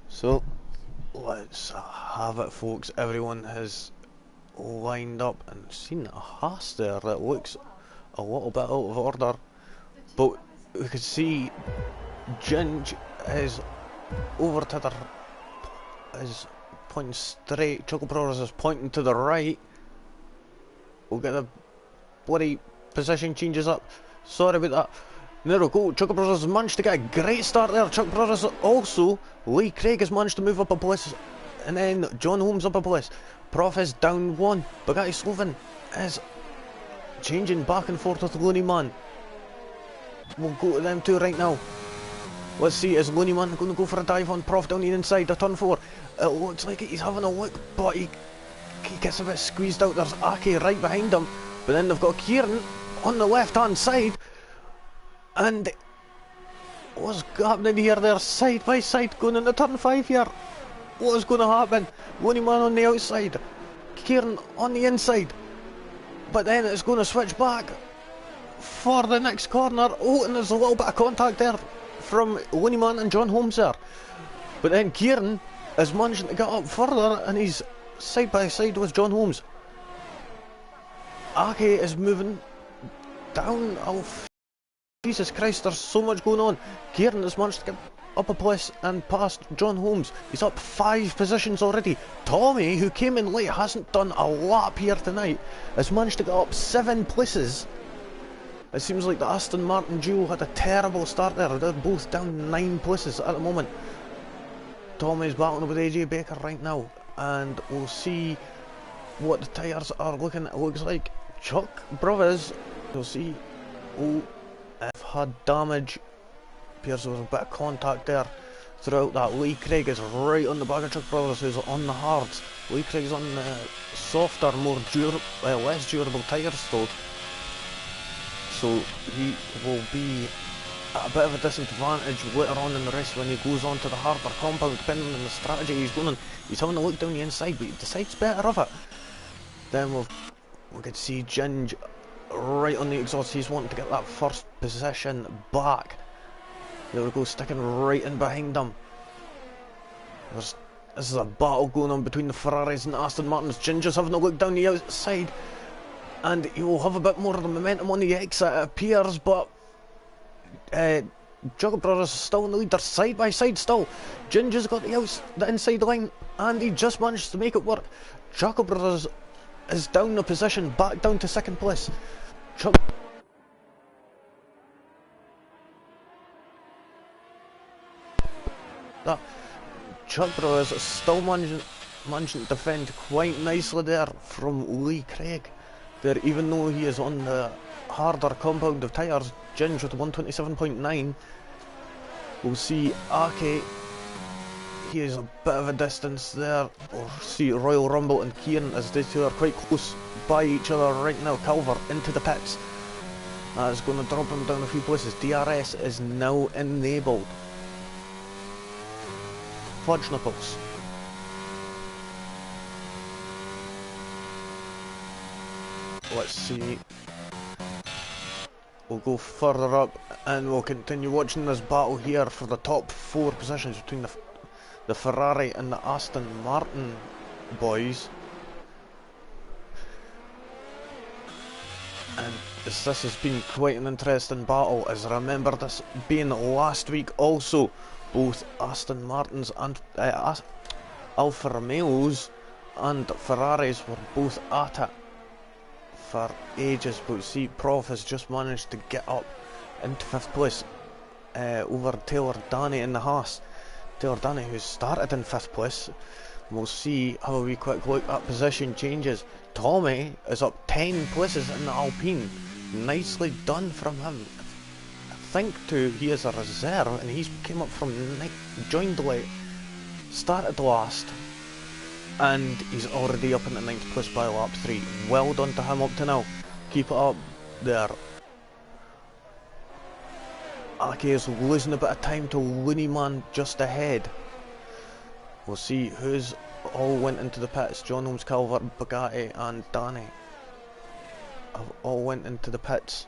So let's have it, folks. Everyone has lined up, and seen a Haas there that looks a little bit out of order, but we can see Ginge is over to the is pointing straight. Chuckle Brothers is pointing to the right. We'll get the bloody position changes up. Sorry about that. There we go. Chuckle Brothers managed to get a great start there. Chuck Brothers also. Lee Craig has managed to move up a place, and then John Holmes up a place. Prof is down one. Bugatti Sloven is changing back and forth with Looney Man. We'll go to them two right now. Let's see, is Looney Man going to go for a dive on Prof down the inside of turn 4? It looks like he's having a look, but he gets a bit squeezed out. There's Aki right behind him, but then they've got Kieran on the left hand side. And what's happening here? They're side by side going into turn 5 here. What is going to happen? Looney Man on the outside, Kieran on the inside, but then it's going to switch back for the next corner. Oh, and there's a little bit of contact there from Looney Man and John Holmes there, but then Kieran is managing to get up further, and he's side by side with John Holmes. Ake is moving down. Oh, Jesus Christ, there's so much going on. Kieran has managed to get up a place and past John Holmes. He's up 5 positions already. Tommy, who came in late, hasn't done a lap here tonight, has managed to get up 7 places. It seems like the Aston Martin duo had a terrible start there. They're both down 9 places at the moment. Tommy's battling with AJ Baker right now, and we'll see what the tyres are looking. It looks like Chuck Brothers, you'll see, have had damage. Appears there was a bit of contact there throughout that. Lee Craig is right on the back of Chuck Brothers, who's on the hards. Lee Craig's on the softer, less durable tyres still, so he will be at a bit of a disadvantage later on in the race when he goes on to the harder compound, depending on the strategy he's going on. He's having a look down the inside, but he decides better of it. Then we could see Ginge right on the exhaust. He's wanting to get that first position back. There we go, sticking right in behind him. This is a battle going on between the Ferraris and the Aston Martins. Ginger's having a look down the outside, and he will have a bit more of the momentum on the exit, it appears, but Juggle Brothers is still in the lead. They're side by side still. Ginger's got the inside line, and he just managed to make it work. Juggle Brothers is down a position, back down to 2nd place. that. Chuck Bros is still managing to defend quite nicely there from Lee Craig. There, even though he is on the harder compound of tyres, Ginge with 127.9. We'll see Ake, he is a bit of a distance there. We'll see Royal Rumble and Kieran as they two are quite close by each other right now. Calver into the pits. That is going to drop him down a few places. DRS is now enabled. Fudge nipples. Let's see. We'll go further up and we'll continue watching this battle here for the top 4 positions between the Ferrari and the Aston Martin boys. And this has been quite an interesting battle, as I remember this being last week also. Both Aston Martins and Alfa Romeos and Ferraris were both at it for ages, but see, Prof has just managed to get up into 5th place over Taylor Danny in the Haas. Taylor Danny, who started in 5th place. We'll see how a wee quick look at position changes. Tommy is up 10 places in the Alpine. Nicely done from him. I think too, he is a reserve and he's came up from joined late, started last, and he's already up in the 9th place by lap 3. Well done to him up to now. Keep it up there. Ake is losing a bit of time to Looney Man just ahead. We'll see who's all went into the pits. John Holmes, Calvert, Bugatti and Danny have all went into the pits.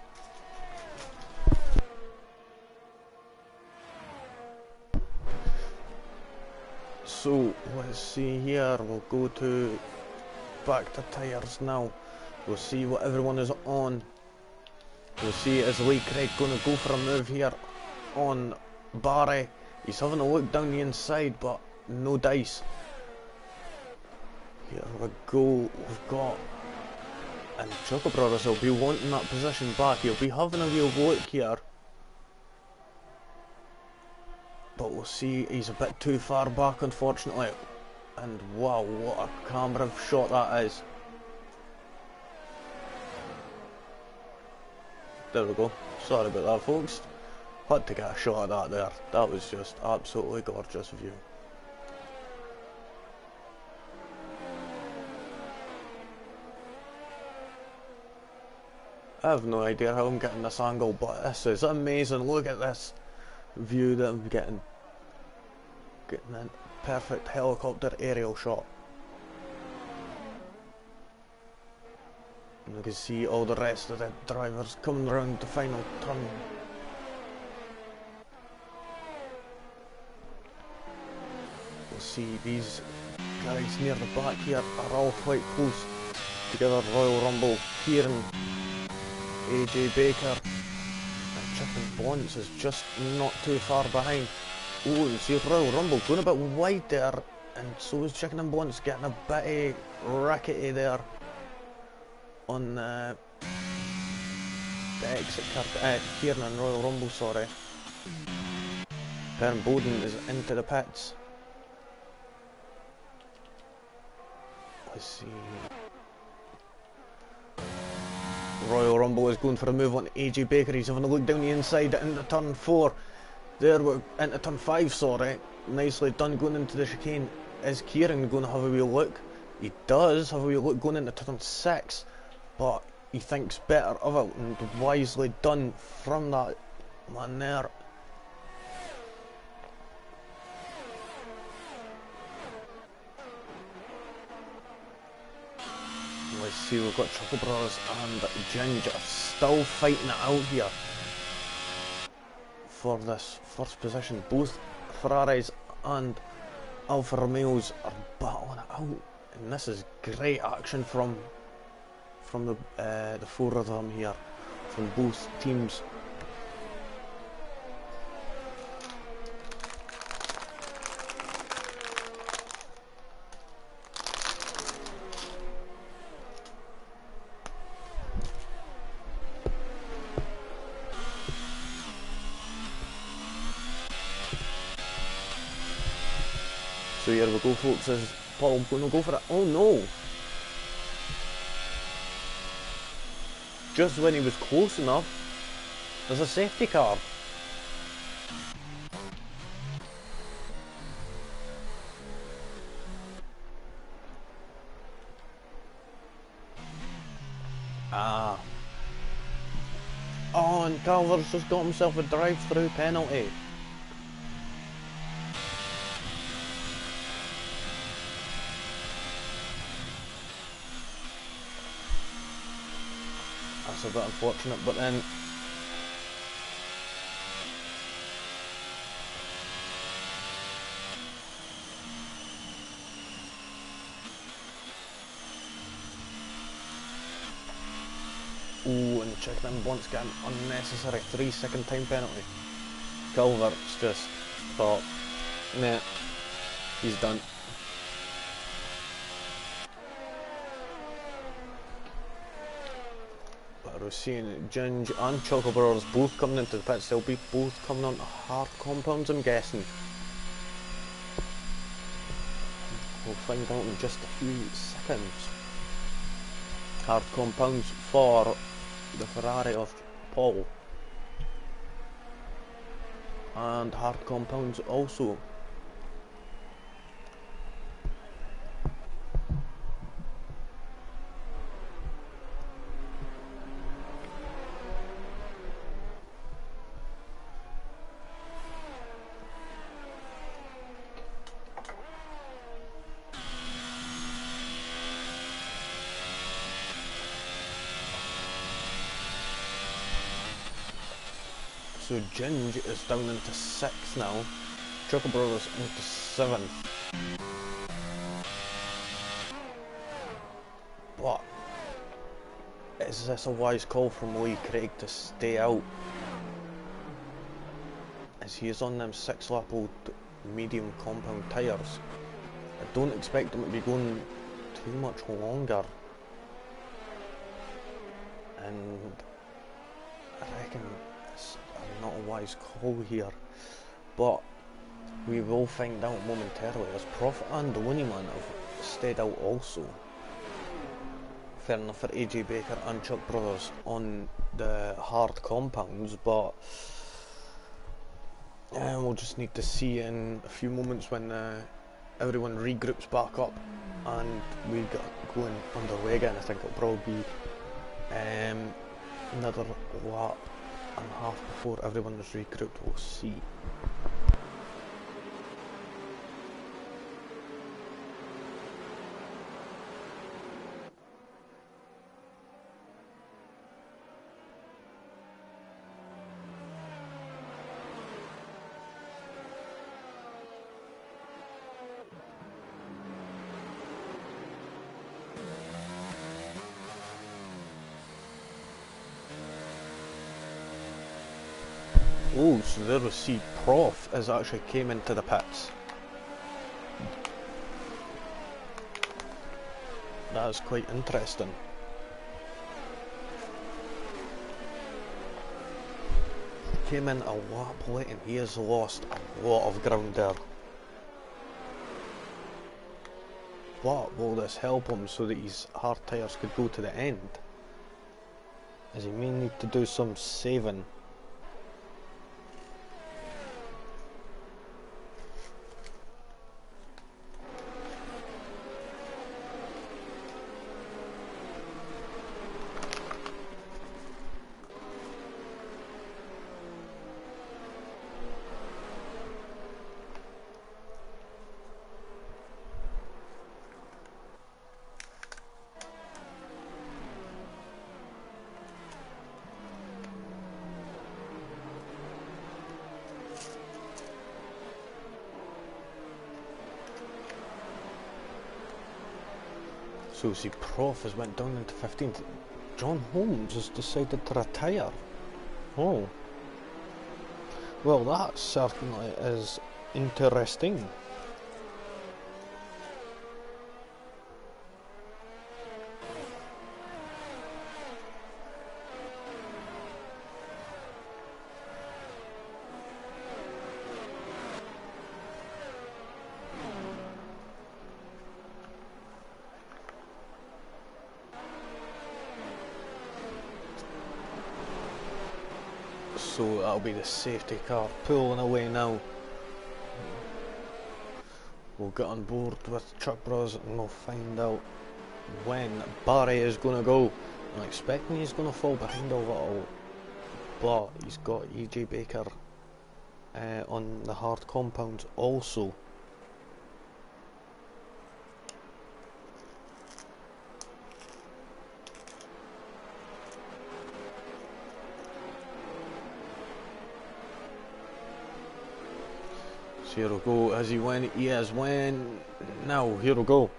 So let's see here, we'll go to back to tyres now. We'll see what everyone is on. We'll see, is Lee Craig going to go for a move here on Barry? He's having a look down the inside, but no dice. Here we go, we've got, and Choco Brothers will be wanting that position back. He'll be having a real look here, but we'll see, he's a bit too far back unfortunately. And wow, what a camera shot that is. There we go, sorry about that folks, had to get a shot of that there. That was just absolutely gorgeous view. I have no idea how I'm getting this angle, but this is amazing. Look at this view that I'm getting. Getting a perfect helicopter aerial shot. And you can see all the rest of the drivers coming around the final turn. We'll see these guys near the back here are all quite close together. Royal Rumble, Kieran, AJ Baker, and Chicken Bonds is just not too far behind. Oh, you see Royal Rumble going a bit wide there, and so is Chicken and Bonds getting a bit rackety there on the exit card. Kieran and Royal Rumble, sorry. Perrin Bowden is into the pits. Let's see. Royal Rumble is going for a move on AJ Baker. He's having a look down the inside into turn 4. There we're into turn 5, sorry. Nicely done going into the chicane. Is Kieran going to have a wee look? He does have a wee look going into turn 6, but he thinks better of it, and wisely done from that man there. Let's see, we've got Choco Brothers and Ginger still fighting it out here for this first position. Both Ferraris and Alfa Romeos are battling it out, and this is great action from the 4 of them here, from both teams. So here we go, folks. Is Paul going to go for it? Oh no! Just when he was close enough, there's a safety car. Ah. Oh, and Calvert's just got himself a drive-through penalty. That's a bit unfortunate, but then... Ooh, and check them once got an unnecessary 3-second time penalty. Calvert's just thought, nah, he's done. But we're seeing Ginge and Choco Brothers both coming into the pits. They'll be both coming onto hard compounds, I'm guessing. We'll find out in just a few seconds. Hard compounds for the Ferrari of Paul. And hard compounds also. So Ginge is down into 6th now. Choco Brothers into 7th. But is this a wise call from Lee Craig to stay out? As he is on them 6-lap old medium compound tyres. I don't expect him to be going too much longer. And I reckon it's not a wise call here, but we will find out momentarily, as Prof and the Winnie Man have stayed out also. Fair enough for AJ Baker and Chuck Brothers on the hard compounds, but we'll just need to see in a few moments when everyone regroups back up and we get going underway again. I think it'll probably be another lap and a half before everyone is regrouped. We'll see. Oh, so there we see Prof has actually came into the pits. That is quite interesting. Came in a lap late and he has lost a lot of ground there. But will this help him so that his hard tyres could go to the end? As he may need to do some saving. So see, Prof has went down into 15th. John Holmes has decided to retire. Oh. Well, that certainly is interesting. so that'll be the safety car pulling away now. We'll get on board with Truck Bros and we'll find out when Barry is going to go. I'm expecting he's going to fall behind a little, but he's got EJ Baker on the hard compounds also. So here we go, as he went, he has when, now here we go,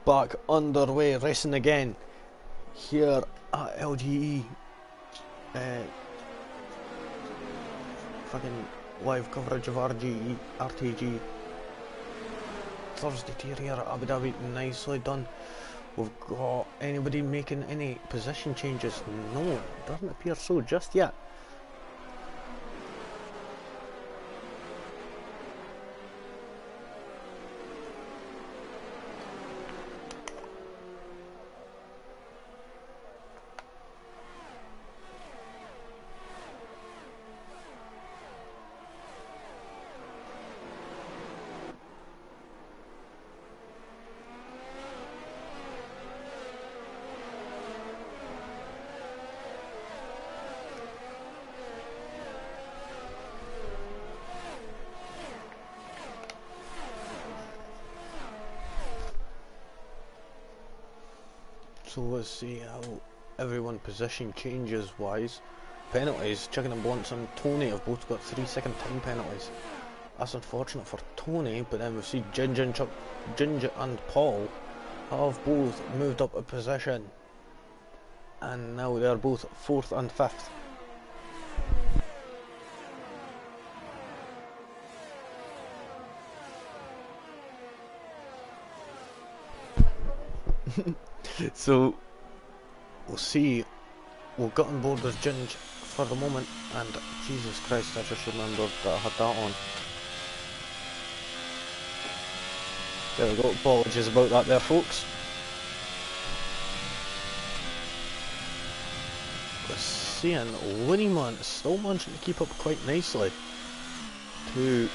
back underway, racing again, here at LGE, fucking live coverage of RTG, Thursday tier here at Abu Dhabi, nicely done. We've got anybody making any position changes? No, it doesn't appear so just yet. So let's see how everyone position changes wise. Penalties, Chicken and Blunts and Tony have both got 3-second time penalties. That's unfortunate for Tony, but then we see Ginger and Paul have both moved up a position. And now they're both 4th and 5th. So we'll see. We'll get on board as Ginge for the moment, and Jesus Christ, I just remembered that I had that on. There we go, apologies about that there, folks. We're seeing Winnieman is still managing to keep up quite nicely to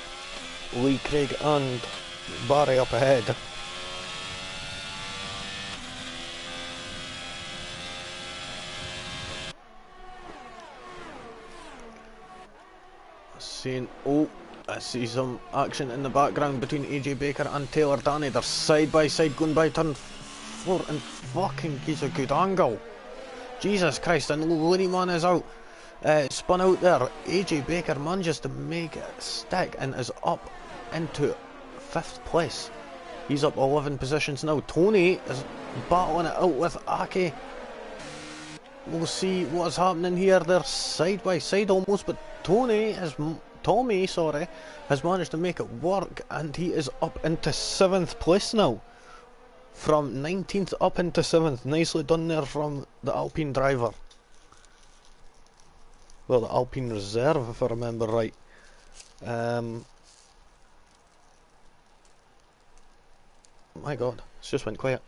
Lee Craig and Barry up ahead. Oh, I see some action in the background between AJ Baker and Taylor Danny. They're side by side going by turn 4 and fucking he's a good angle. Jesus Christ, and Winnieman is out. Spun out there. AJ Baker manages to make it stick and is up into 5th place. He's up 11 positions now. Tony is battling it out with Aki. We'll see what is happening here. They're side by side almost, but Tommy has managed to make it work, and he is up into 7th place now. From 19th up into 7th. Nicely done there from the Alpine driver. Well, the Alpine reserve, if I remember right. My God, it's just went quiet.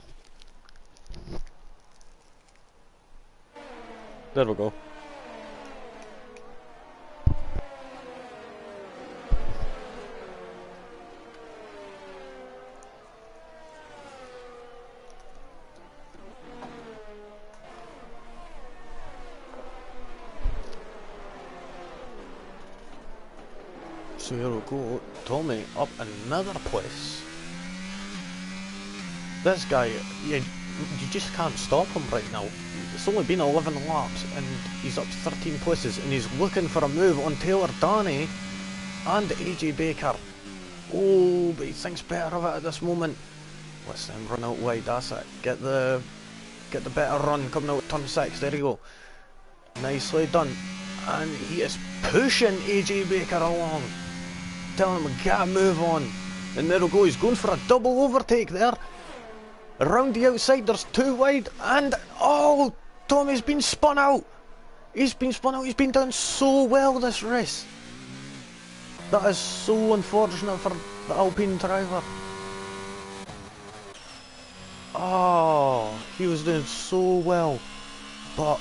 There we go. So here we go, Tommy up another place. This guy, you just can't stop him right now. It's only been 11 laps and he's up 13 places, and he's looking for a move on Taylor Danny and AJ Baker. Oh, but he thinks better of it at this moment. Let's then run out wide, that's it. Get the better run coming out at turn 6, there you go. Nicely done. And he is pushing AJ Baker along. Telling him, get a move on. And there we go, he's going for a double overtake there. Around the outside, there's 2 wide, and oh, Tommy's been spun out. He's been spun out, he's been done so well this race. That is so unfortunate for the Alpine driver. Oh, he was doing so well. But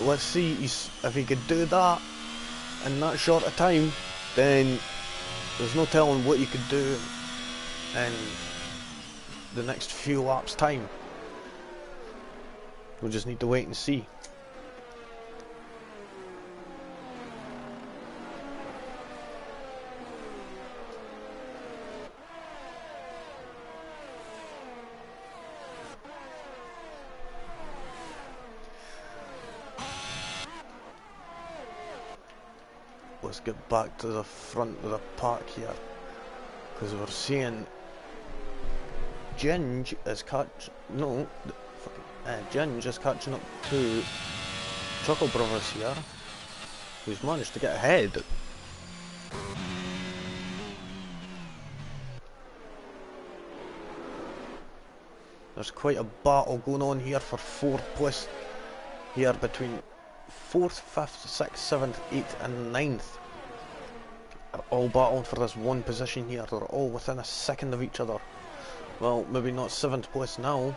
let's see if he could do that in that short a time, then there's no telling what you could do in the next few laps time. We'll just need to wait and see. Let's get back to the front of the park here, because we're seeing Ginge is Ginge is catching up to Chuckle Brothers here, who's managed to get ahead. There's quite a battle going on here for 4th place here between 4th, 5th, 6th, 7th, 8th and 9th. Are all battling for this one position here. They're all within a second of each other. Well, maybe not 7th place now.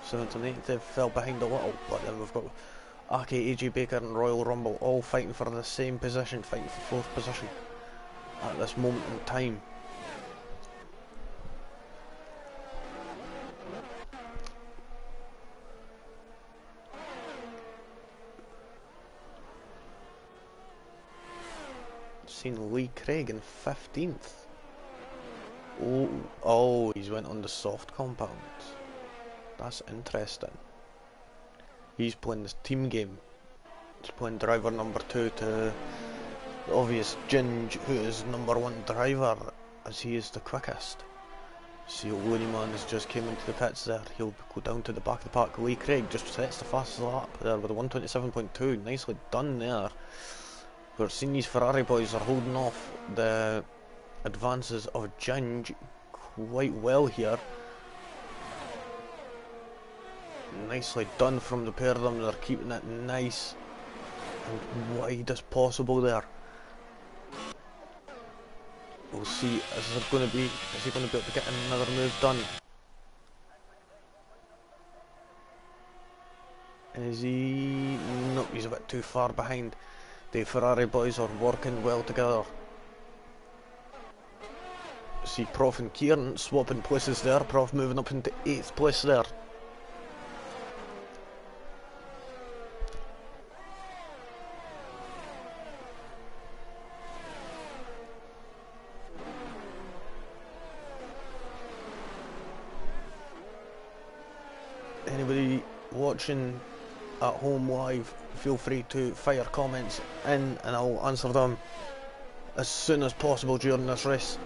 7th and 8th, they've fell behind a little, but then we've got Aki, AJ Baker and Royal Rumble all fighting for the same position, fighting for 4th position at this moment in time. Seen Lee Craig in 15th. Oh, he's went on the soft compound. That's interesting. He's playing this team game. He's playing driver number 2 to the obvious Ginge, who is number 1 driver, as he is the quickest. See, Looney Man has just came into the pits there. He'll go down to the back of the park. Lee Craig just sets the fastest lap there with a 1:27.2. Nicely done there. We're seeing these Ferrari boys are holding off the advances of Ginge quite well here. Nicely done from the pair of them. They're keeping it nice and wide as possible there. We'll see, is he going to be able to get another move done? Is he? Nope, he's a bit too far behind. The Ferrari boys are working well together. See Prof and Kieran swapping places there. Prof moving up into 8th place there. Anybody watching at home live, feel free to fire comments in and I'll answer them as soon as possible during this race.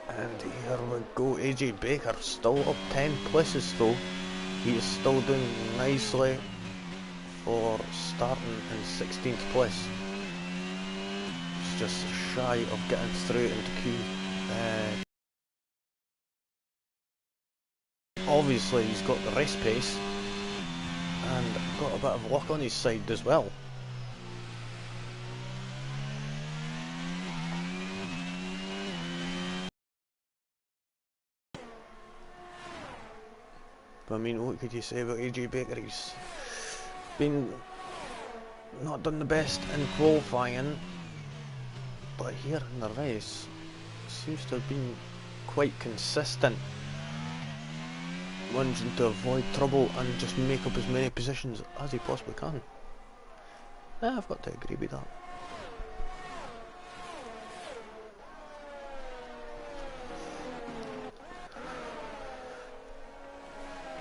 And here we go, AJ Baker still up 10 places though. He is still doing nicely for starting in 16th place. He's just shy of getting through into Q. Obviously he's got the race pace and got a bit of luck on his side as well. But I mean, what could you say about AJ Baker? He's been not done the best in qualifying, but here in the race seems to have been quite consistent, managing to avoid trouble and just make up as many positions as he possibly can. I've got to agree with that.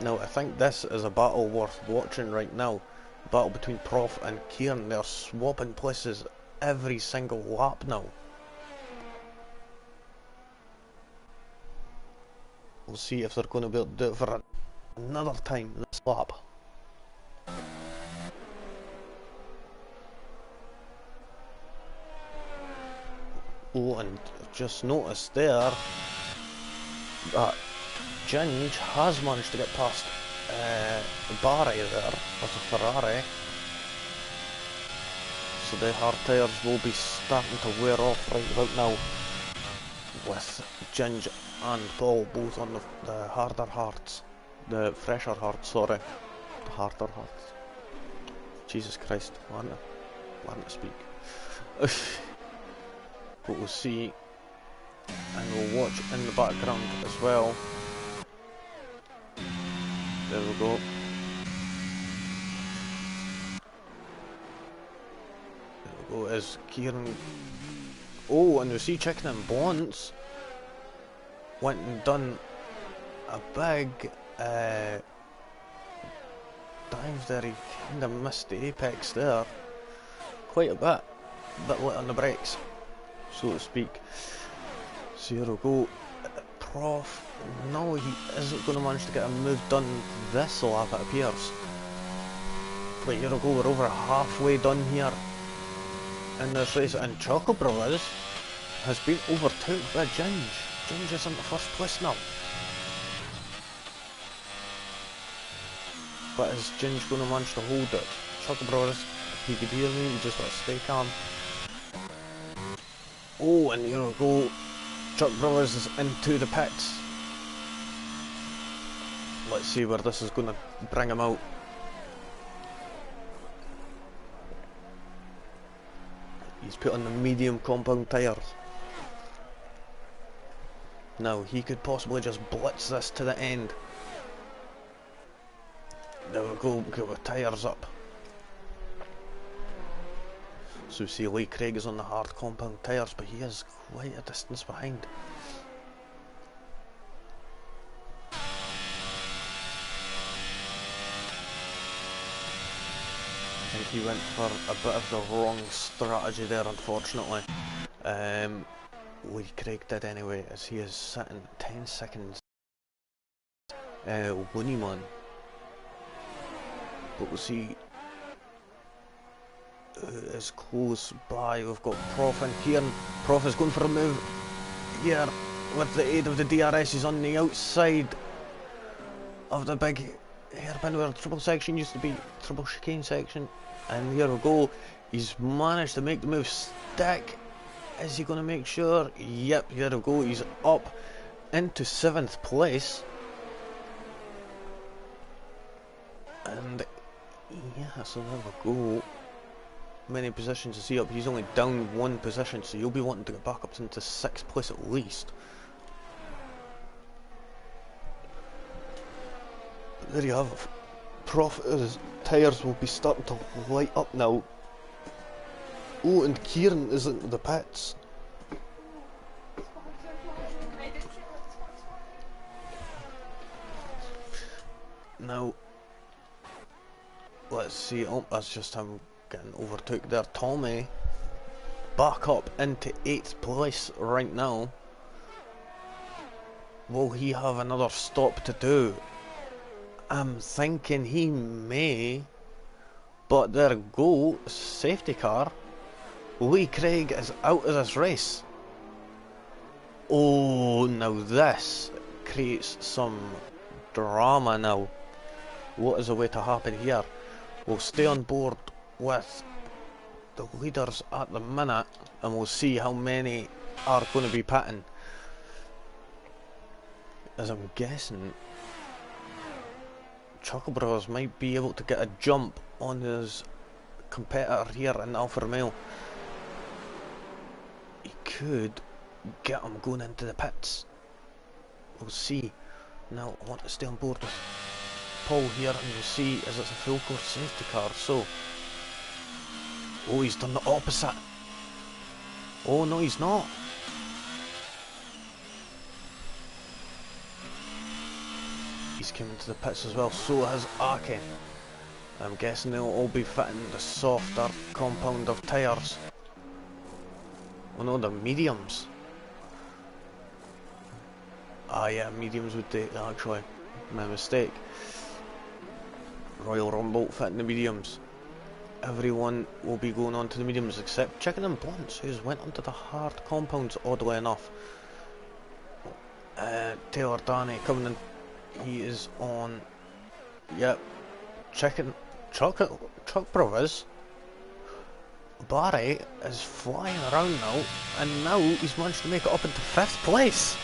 Now I think this is a battle worth watching right now. A battle between Prof and Kieran. They're swapping places every single lap now. We'll see if they're going to be able to do it for another time this lap. Oh, and just noticed there that Ginge has managed to get past Barry there with a Ferrari. So the hard tyres will be starting to wear off right about now, with Ginge and Paul both on the harder hearts. The fresher hearts, sorry. The harder hearts. Jesus Christ, learn to speak. But we'll see, and we'll watch in the background as well. There we go. There we go, is Kieran... Oh, and we see Chicken and Blunts went and done a big dive there. He kind of missed the apex there quite a bit lit on the brakes, so to speak. So here we go. Prof, no, he isn't going to manage to get a move done this lap, it appears. But here we go, we're over halfway done here in this race, and Choco Brothers has been overtook by Ginge. Ginge is in the first place now. But is Ginge going to manage to hold it? Choco Brothers, if you could hear me, you just got to stay calm. Oh, and here we go. Chuck Brothers is into the pits. Let's see where this is going to bring him out. He's put on the medium compound tyres. Now he could possibly just blitz this to the end. There we go, get the tyres up. So we see Lee Craig is on the hard compound tyres, but he is quite a distance behind. I think he went for a bit of the wrong strategy there, unfortunately. Lee Craig did anyway, as he is sitting 10 seconds. Looney Man. But we'll see is close by. We've got Prof in here, and Prof is going for a move here with the aid of the DRS. He's on the outside of the big hairpin where the triple section used to be, triple chicane section, and here we go. He's managed to make the move stick. Is he going to make sure? Yep, here we go. He's up into 7th place, and yeah, so there we go. Many positions is he up? He's only down 1 position, so you'll be wanting to get back up into 6th place at least. But there you have it. Prof, his tyres will be starting to light up now. Oh, and Kieran is in the pits. Now, let's see. Oh, that's just him getting overtook there. Tommy back up into 8th place right now. Will he have another stop to do? I'm thinking he may, but there we go. Safety car. Lee Craig is out of this race. Oh, now this creates some drama now. What is the way to happen here? We'll stay on board with the leaders at the minute, and we'll see how many are going to be pitting. As I'm guessing, Choco Brothers might be able to get a jump on his competitor here in Alfa Romeo. He could get him going into the pits. We'll see. Now I want to stay on board with Paul here, and we'll see as it's a full course safety car. So, oh, he's done the opposite. Oh no, he's not. He's come into the pits as well. So has Aki. I'm guessing they'll all be fitting the softer compound of tyres. Oh no, the mediums. Ah yeah, mediums would take actually. My mistake. Royal Rumble fitting the mediums. Everyone will be going on to the mediums except Chicken and Blunts, who's went onto the hard compounds, oddly enough. Taylor Danny coming in. He is on. Yep. Chuck Brothers. Barry is flying around now, and now he's managed to make it up into 5th place.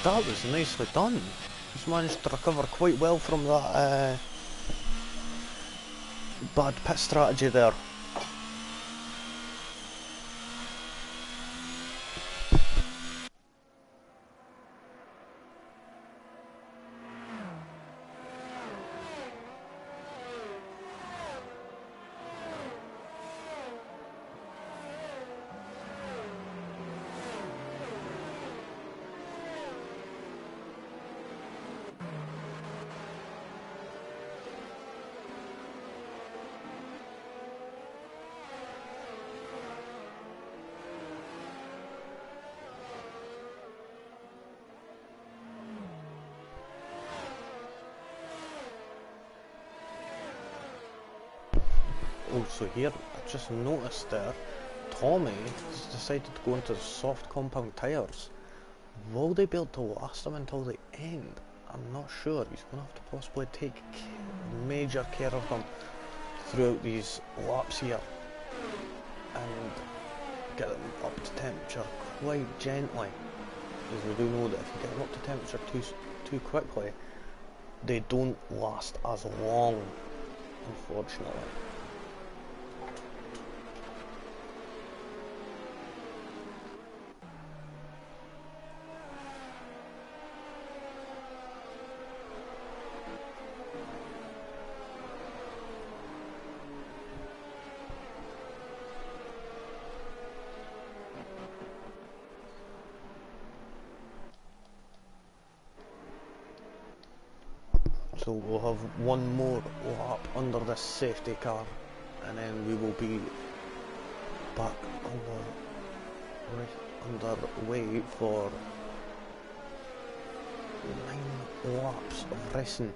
That was nicely done. He's managed to recover quite well from that bad pit strategy there. Oh, so here, I just noticed there, Tommy has decided to go into the soft compound tyres. Will they be able to last him until the end? I'm not sure. He's going to have to possibly take major care of them throughout these laps here and get them up to temperature quite gently, because we do know that if you get them up to temperature too quickly, they don't last as long, unfortunately. So we'll have one more lap under this safety car, and then we will be back underway for 9 laps of racing.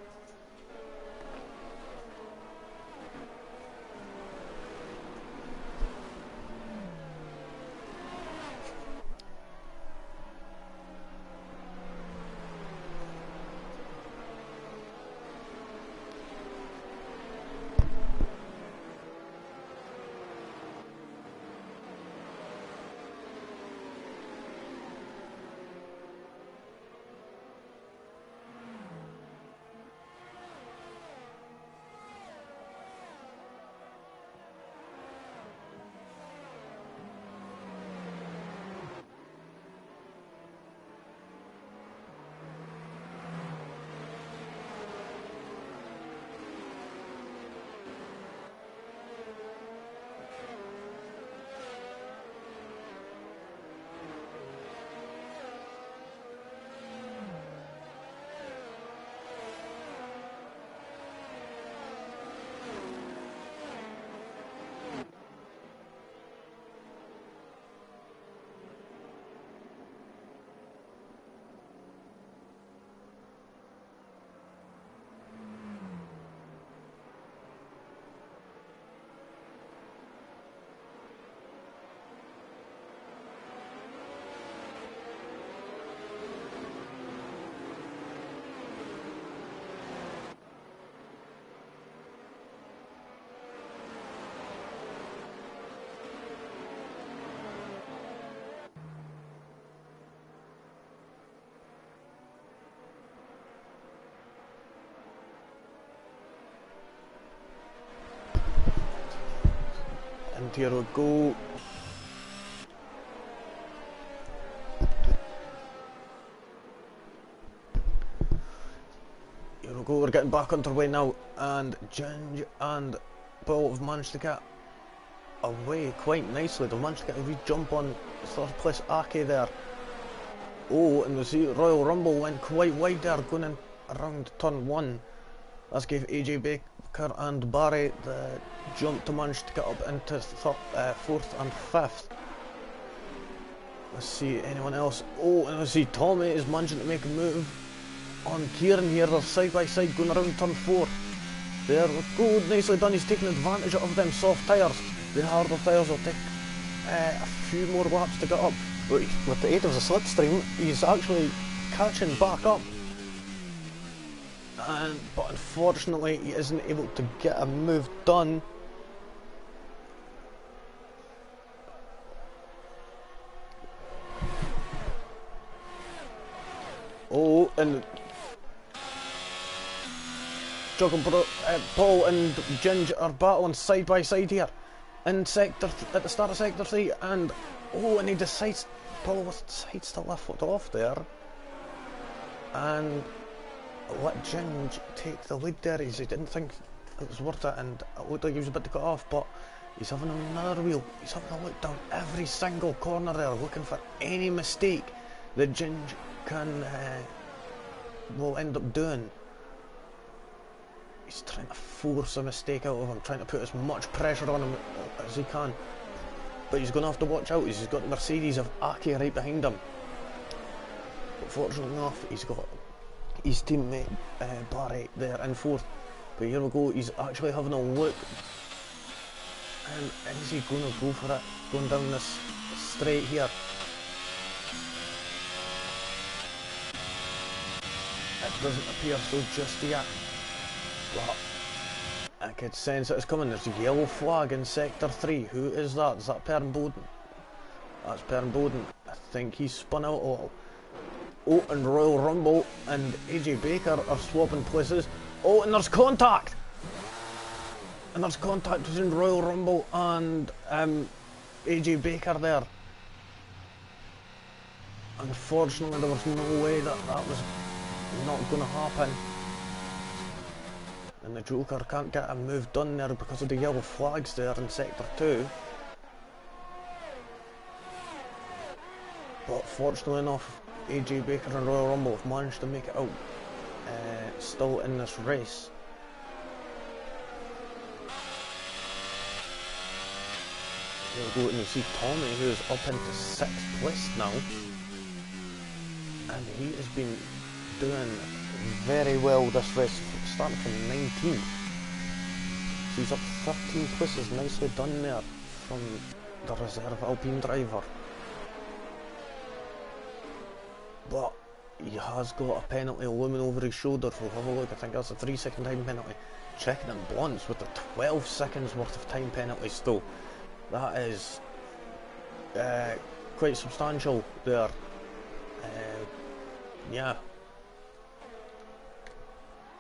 And here we go. Here we go, we're getting back underway now, and Ginge and Bill have managed to get away quite nicely. They've managed to get a wee jump on third place Aki there. Oh, and we see Royal Rumble went quite wide there, going in around turn 1. That gave AJ Baker and Barry the jump to manage to get up into 4th and 5th. Let's see anyone else. Oh, and I see Tommy is managing to make a move on Kieran here. They're side by side going around turn 4. There we go, nicely done. He's taking advantage of them soft tyres. The harder tyres will take a few more laps to get up. But with the aid of the slipstream, he's actually catching back up. But unfortunately, he isn't able to get a move done. Oh, and Paul and Ginge are battling side by side here in sector at the start of sector 3, and and he decides Paul decides to lift it off there and let Ginge take the lead there. He didn't think it was worth it, and it looked like he was about to cut off, but he's having another wheel. He's having a look down every single corner there, looking for any mistake that Ginge will end up doing. He's trying to force a mistake out of him, trying to put as much pressure on him as he can. But he's going to have to watch out. He's got the Mercedes of Aki right behind him. But fortunately enough, he's got his teammate Barry there in fourth. But here we go, he's actually having a look. And is he going to go for it? Going down this straight here. It doesn't appear so just yet. But I could sense it is coming. There's a yellow flag in sector 3. Who is that? Is that Perrin Bowden? That's Perrin Bowden. I think he's spun out a little. Oh, and Royal Rumble and AJ Baker are swapping places. Oh, and there's contact! And there's contact between Royal Rumble and AJ Baker there. Unfortunately, there was no way that was not going to happen. And the Joker can't get a move done there because of the yellow flags there in sector 2. But fortunately enough, AJ Baker and Royal Rumble have managed to make it out still in this race. Here we go, and you see Tommy, who is up into 6th place now. And he has been doing very well this race, starting from 19th. So he's up 13 places, nicely done there from the reserve Alpine driver. But he has got a penalty looming over his shoulder. We'll have a look. I think that's a 3-second time penalty. Checking in Blunts with the 12 seconds worth of time penalties though. That is quite substantial there. Yeah.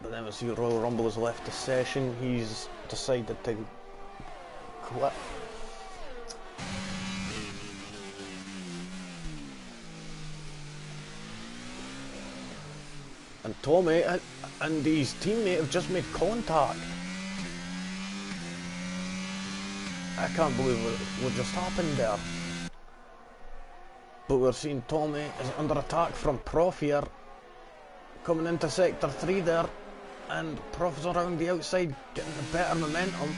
But then we see Royal Rumble has left the session. He's decided to quit. And Tommy and his teammate have just made contact. I can't believe what just happened there. But we're seeing Tommy is under attack from Prof here. Coming into sector 3 there. And Prof is around the outside, getting the better momentum.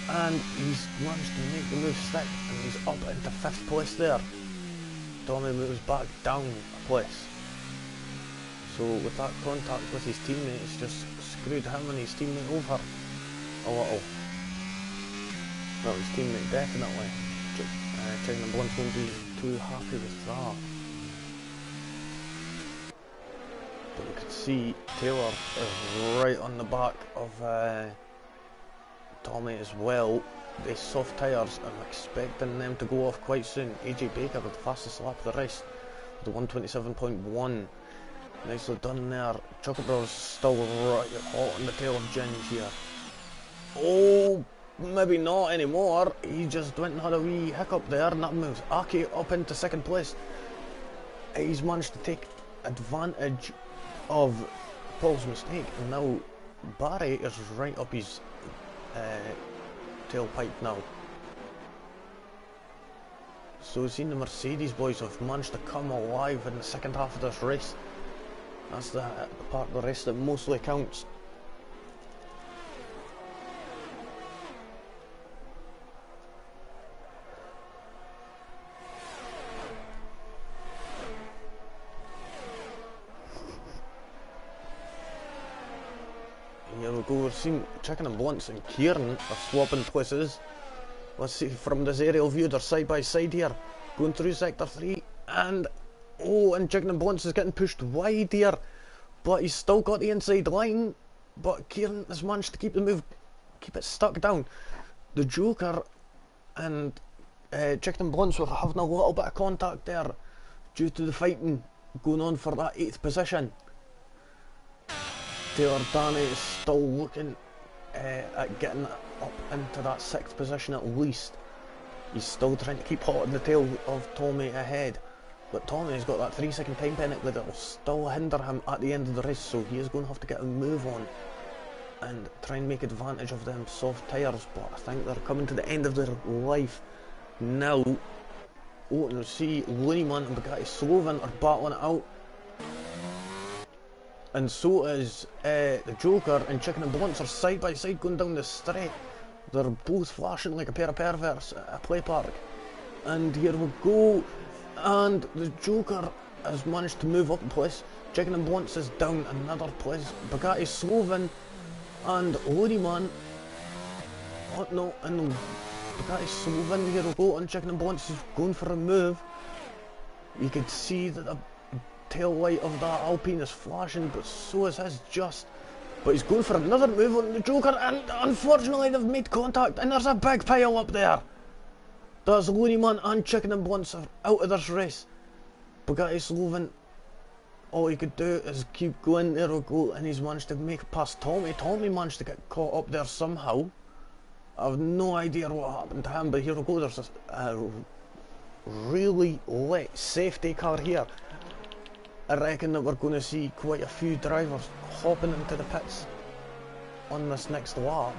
And he's managed to make the move stick. And he's up into 5th place there. Tommy moves back down a place. So with that contact with his teammate, it's just screwed him and his teammate over a little. Well, his teammate definitely. China Blunts won't be too happy with that. But you can see Taylor is right on the back of Tommy as well. They soft tyres, I'm expecting them to go off quite soon. AJ Baker with the fastest lap of the race, the 127.1. Nicely done there. Chocolate Brothers still right hot on the tail of Ginge here. Oh, maybe not anymore. He just went and had a wee hiccup there, and that moves Aki up into 2nd place. He's managed to take advantage of Paul's mistake, and now Barry is right up his tailpipe now. So we've seen the Mercedes boys have managed to come alive in the second half of this race. That's the part of the race that mostly counts. Here we go, we're seeing Chicken and Blunts and Kieran are swapping places. Let's see from this aerial view, they're side by side here, going through sector 3, and and Chicken and Blunts is getting pushed wide here, but he's still got the inside line, but Kieran has managed to keep the move, keep it stuck down. The Joker and Chicken and Blunts were having a little bit of contact there due to the fighting going on for that 8th position. Taylor Danny is still looking at getting up into that 6th position at least. He's still trying to keep hot on the tail of Tommy ahead. But Tommy's got that 3-second time penalty that will still hinder him at the end of the race, so he is going to have to get a move on and try and make advantage of them soft tyres. But I think they're coming to the end of their life now. Oh, and see, Looneyman and Bugatti Slovan are battling it out. And so is the Joker and Chicken and Blunts are side by side going down the straight. They're both flashing like a pair of perverts at a play park. And here we go. And the Joker has managed to move up a place. Chicken and Blunts is down another place. Bugatti Slovan and Looneyman. Oh no, and Bugatti Slovan, here we go. And Chicken and Blunts is going for a move. You can see that the tail light of that Alpine is flashing, but so is his just. But he's going for another move on the Joker, and unfortunately they've made contact, and there's a big pile up there. There's Looneyman and Chicken and Blunts are out of this race. Bugatti Slovan, all he could do is keep going. There we go, and he's managed to make it past Tommy. Tommy managed to get caught up there somehow. I have no idea what happened to him, but here we go. There's a really lit safety car here. I reckon that we're going to see quite a few drivers hopping into the pits on this next lap.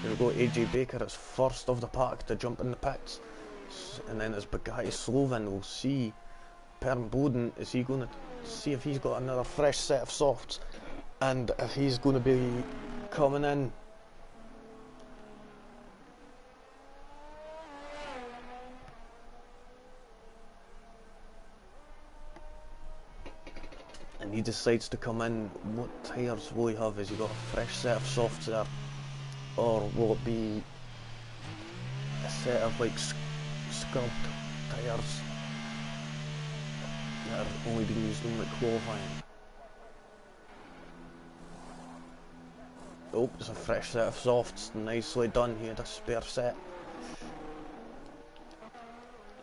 Here we go, AJ Baker is first of the pack to jump in the pits. And then there's Bugatti Slovan. We'll see Perrin Boden, is he going to see if he's got another fresh set of softs and if he's going to be coming in. And he decides to come in. What tyres will he have? Has he got a fresh set of softs there? Or will it be a set of like scrubbed tyres that are only being used in like qualifying? Oh, it's a fresh set of softs. Nicely done. He had a spare set.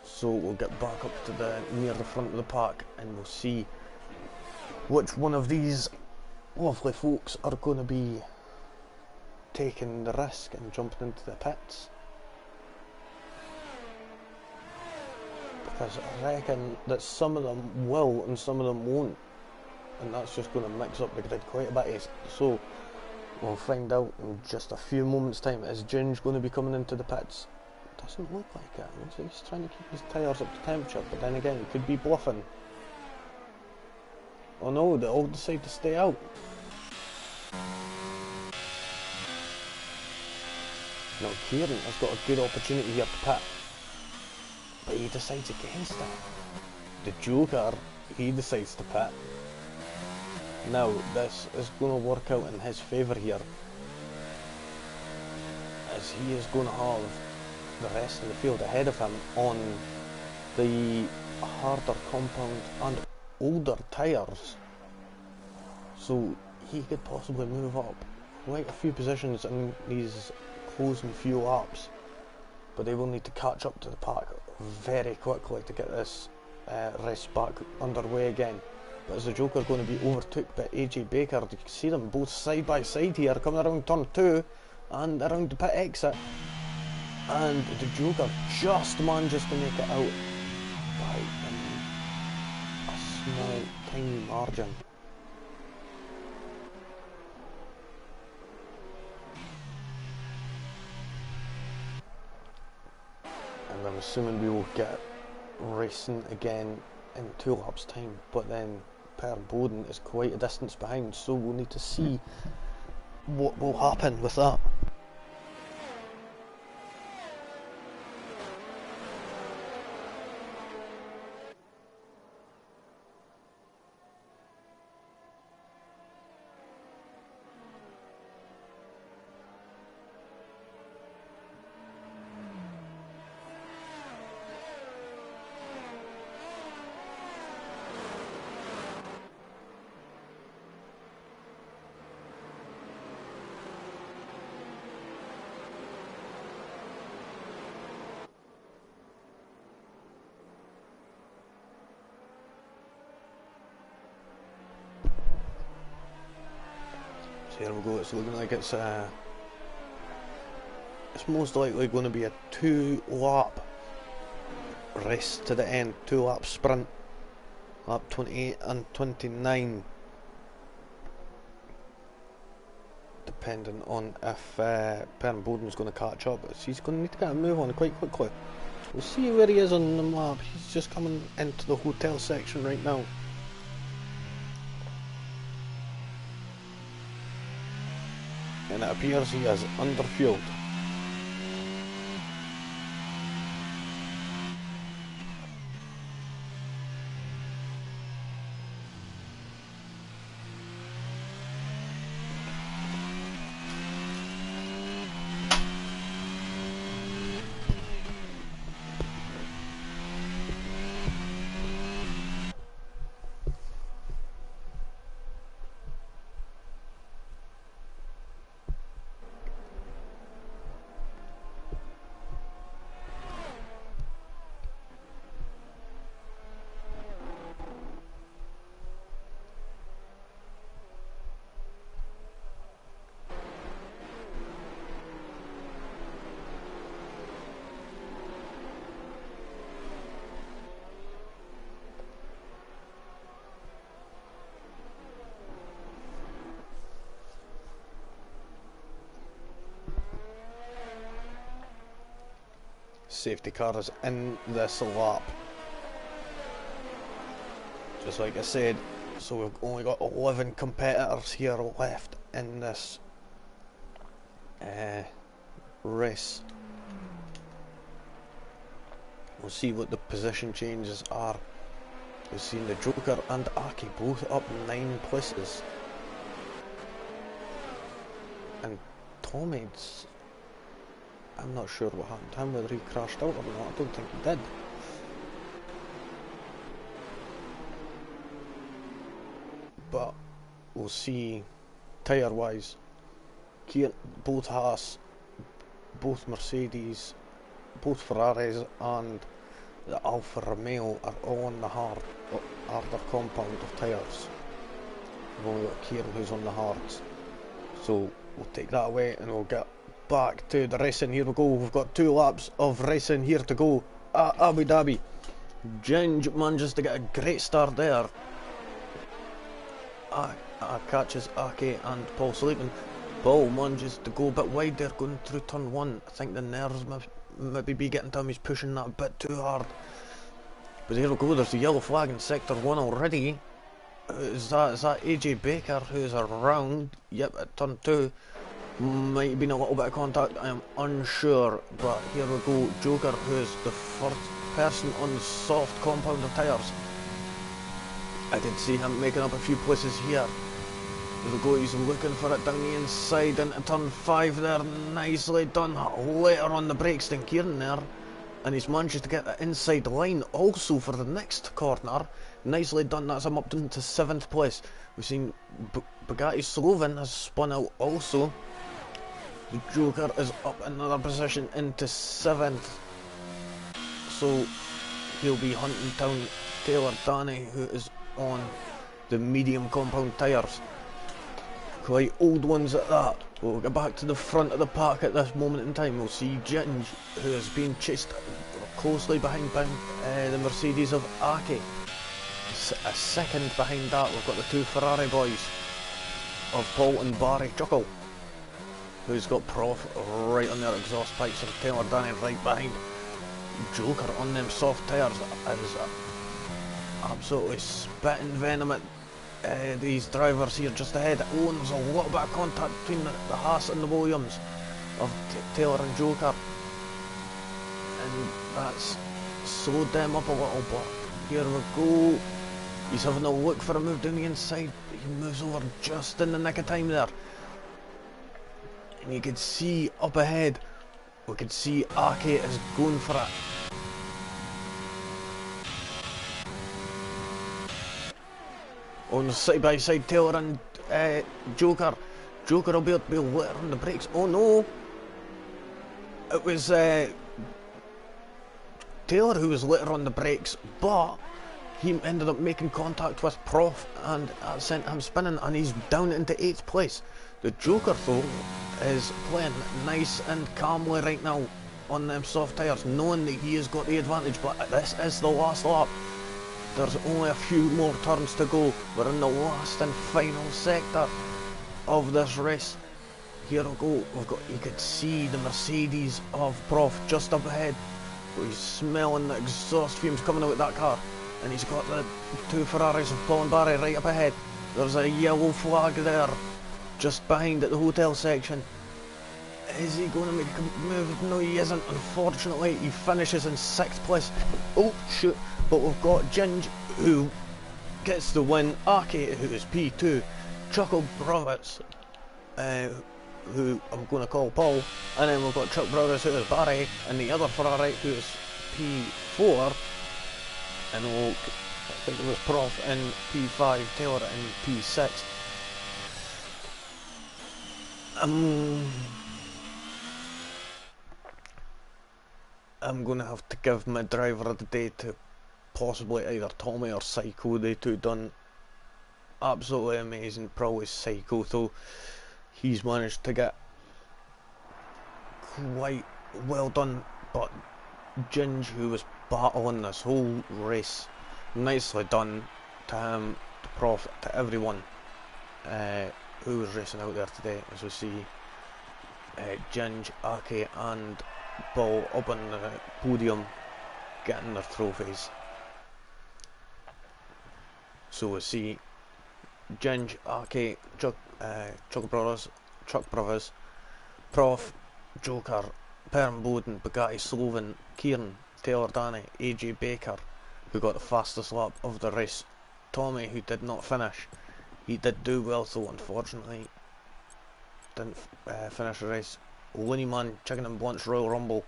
So we'll get back up to the near the front of the pack and we'll see which one of these lovely folks are going to be taking the risk and jumping into the pits. Because I reckon that some of them will and some of them won't, and that's just going to mix up the grid quite a bit. So we'll find out in just a few moments time. Is Ginge going to be coming into the pits? Doesn't look like it. Looks like he's trying to keep his tyres up to temperature, but then again he could be bluffing. Oh no, they all decide to stay out. Now Kieran has got a good opportunity here to pit, but he decides against it. The Joker, he decides to pit. Now this is going to work out in his favour here, as he is going to have the rest of the field ahead of him on the harder compound and older tyres, so he could possibly move up quite a few positions in these closing few laps, but they will need to catch up to the pack very quickly to get this race back underway again. But is the Joker going to be overtook by AJ Baker? You can see them both side by side here coming around turn 2 and around the pit exit, and the Joker just manages to make it out by a small tiny margin. And I'm assuming we will get racing again in 2 laps time, but then Perrin Boden is quite a distance behind, so we'll need to see what will happen with that. Here we go, it's looking like it's most likely going to be a 2-lap race to the end, 2-lap sprint, lap 28 and 29, depending on if Perrin Boden's going to catch up. But he's going to need to get a move on quite quickly. We'll see where he is on the map. He's just coming into the hotel section right now. And it appears he is underfueled. Safety car is in this lap, just like I said, so we've only got 11 competitors here left in this race. We'll see what the position changes are. We've seen the Joker and Aki both up 9 places, and Tommy's, I'm not sure what happened to him, whether he crashed out or not. I don't think he did. But we'll see tyre wise. Both Haas, both Mercedes, both Ferraris and the Alfa Romeo are all on the harder compound of tyres. We've only got Kieran who's on the hards. So we'll take that away and we'll get back to the racing. Here we go, we've got 2 laps of racing here to go at Abu Dhabi. Ginge manages to get a great start there. Catches Ake and Paul Sleeping. Paul manages to go a bit wide there going through turn 1. I think the nerves maybe be getting to him, he's pushing that a bit too hard. But here we go, there's the yellow flag in sector 1 already. Is that AJ Baker who's around? Yep, at turn 2. Might have been a little bit of contact, I am unsure, but here we go, Joker, who is the first person on the soft compound of tyres. I did see him making up a few places here. Here we go, he's looking for it down the inside into turn 5 there, nicely done, later on the brakes than Kieran there. And he's managed to get the inside line also for the next corner. Nicely done, that's him up into 7th place. We've seen Bugatti Sloven has spun out also. The Joker is up another position into 7th. So he'll be hunting down Taylor Danny, who is on the medium compound tyres. Quite old ones at that. We'll get back to the front of the pack at this moment in time. We'll see Ginge, who is being chased closely behind the Mercedes of Aki. A second behind that, we've got the 2 Ferrari boys of Paul and Barry Chuckle, who's got Prof right on their exhaust pipes, and Taylor Danny right behind. Joker on them soft tyres is absolutely spitting venom at these drivers here just ahead. Oh, and there's a little bit of contact between the Haas and the Williams of Taylor and Joker, and that's slowed them up a little, but here we go. He's having a look for a move down the inside. He moves over just in the nick of time there. And you can see up ahead, we can see Ake is going for it. On the side by side, Taylor and Joker. Joker will be able to be later on the brakes. Oh no! It was Taylor who was later on the brakes, but he ended up making contact with Prof, and that sent him spinning, and he's down into 8th place. The Joker though is playing nice and calmly right now on them soft tyres, knowing that he has got the advantage, but this is the last lap. There's only a few more turns to go. We're in the last and final sector of this race. Here we go. You could see the Mercedes of Prof just up ahead. He's smelling the exhaust fumes coming out of that car, and he's got the two Ferraris of Paul and Barry right up ahead. There's a yellow flag there just behind at the hotel section. Is he going to make a move? No, he isn't. Unfortunately, he finishes in 6th place. Oh shoot. But we've got Ginge, who gets the win, Aki, who is P2, Chuckle Brothers, who I'm going to call Paul, and then we've got Chuck Brothers, who is Barry, and the other Ferrari, who is P4, and I think it was Prof in P5, Taylor in P6. I'm going to have to give my driver of the day to possibly either Tommy or Psycho. They two done absolutely amazing. Probably Psycho though. He's managed to get quite well done, but Ginge, who was battling this whole race, nicely done to him, to Prof, to everyone who was racing out there today. As we see Ginge, Aki and Paul up on the podium getting their trophies. So we see Ginge, Aki, Chuck Brothers, Prof, Joker, Perm Bowden, Bugatti Sloven, Kieran, Taylor Danny, AJ Baker, who got the fastest lap of the race, Tommy, who did not finish. He did do well though, unfortunately didn't finish the race. Looney Man, Chicken and Blunt's Royal Rumble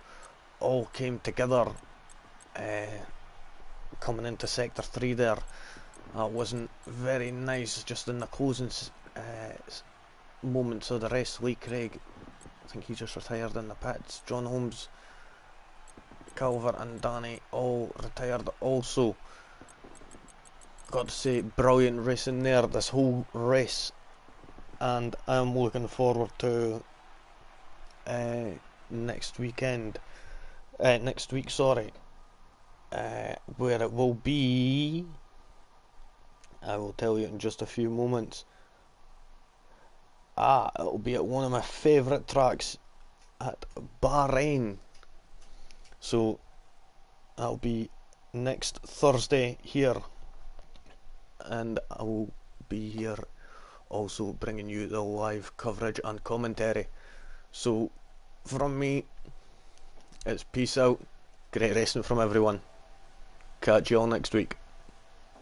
all came together coming into sector 3 there. That wasn't very nice just in the closing moments of the race. Lee Craig, I think he just retired in the pits. John Holmes, Calvert and Danny all retired also. Got to say, brilliant racing there this whole race, and I'm looking forward to next week, sorry, where it will be. I will tell you in just a few moments. It'll be at one of my favourite tracks at Bahrain. So that'll be next Thursday here, and I will be here also bringing you the live coverage and commentary. So from me, it's peace out, great racing from everyone. Catch you all next week.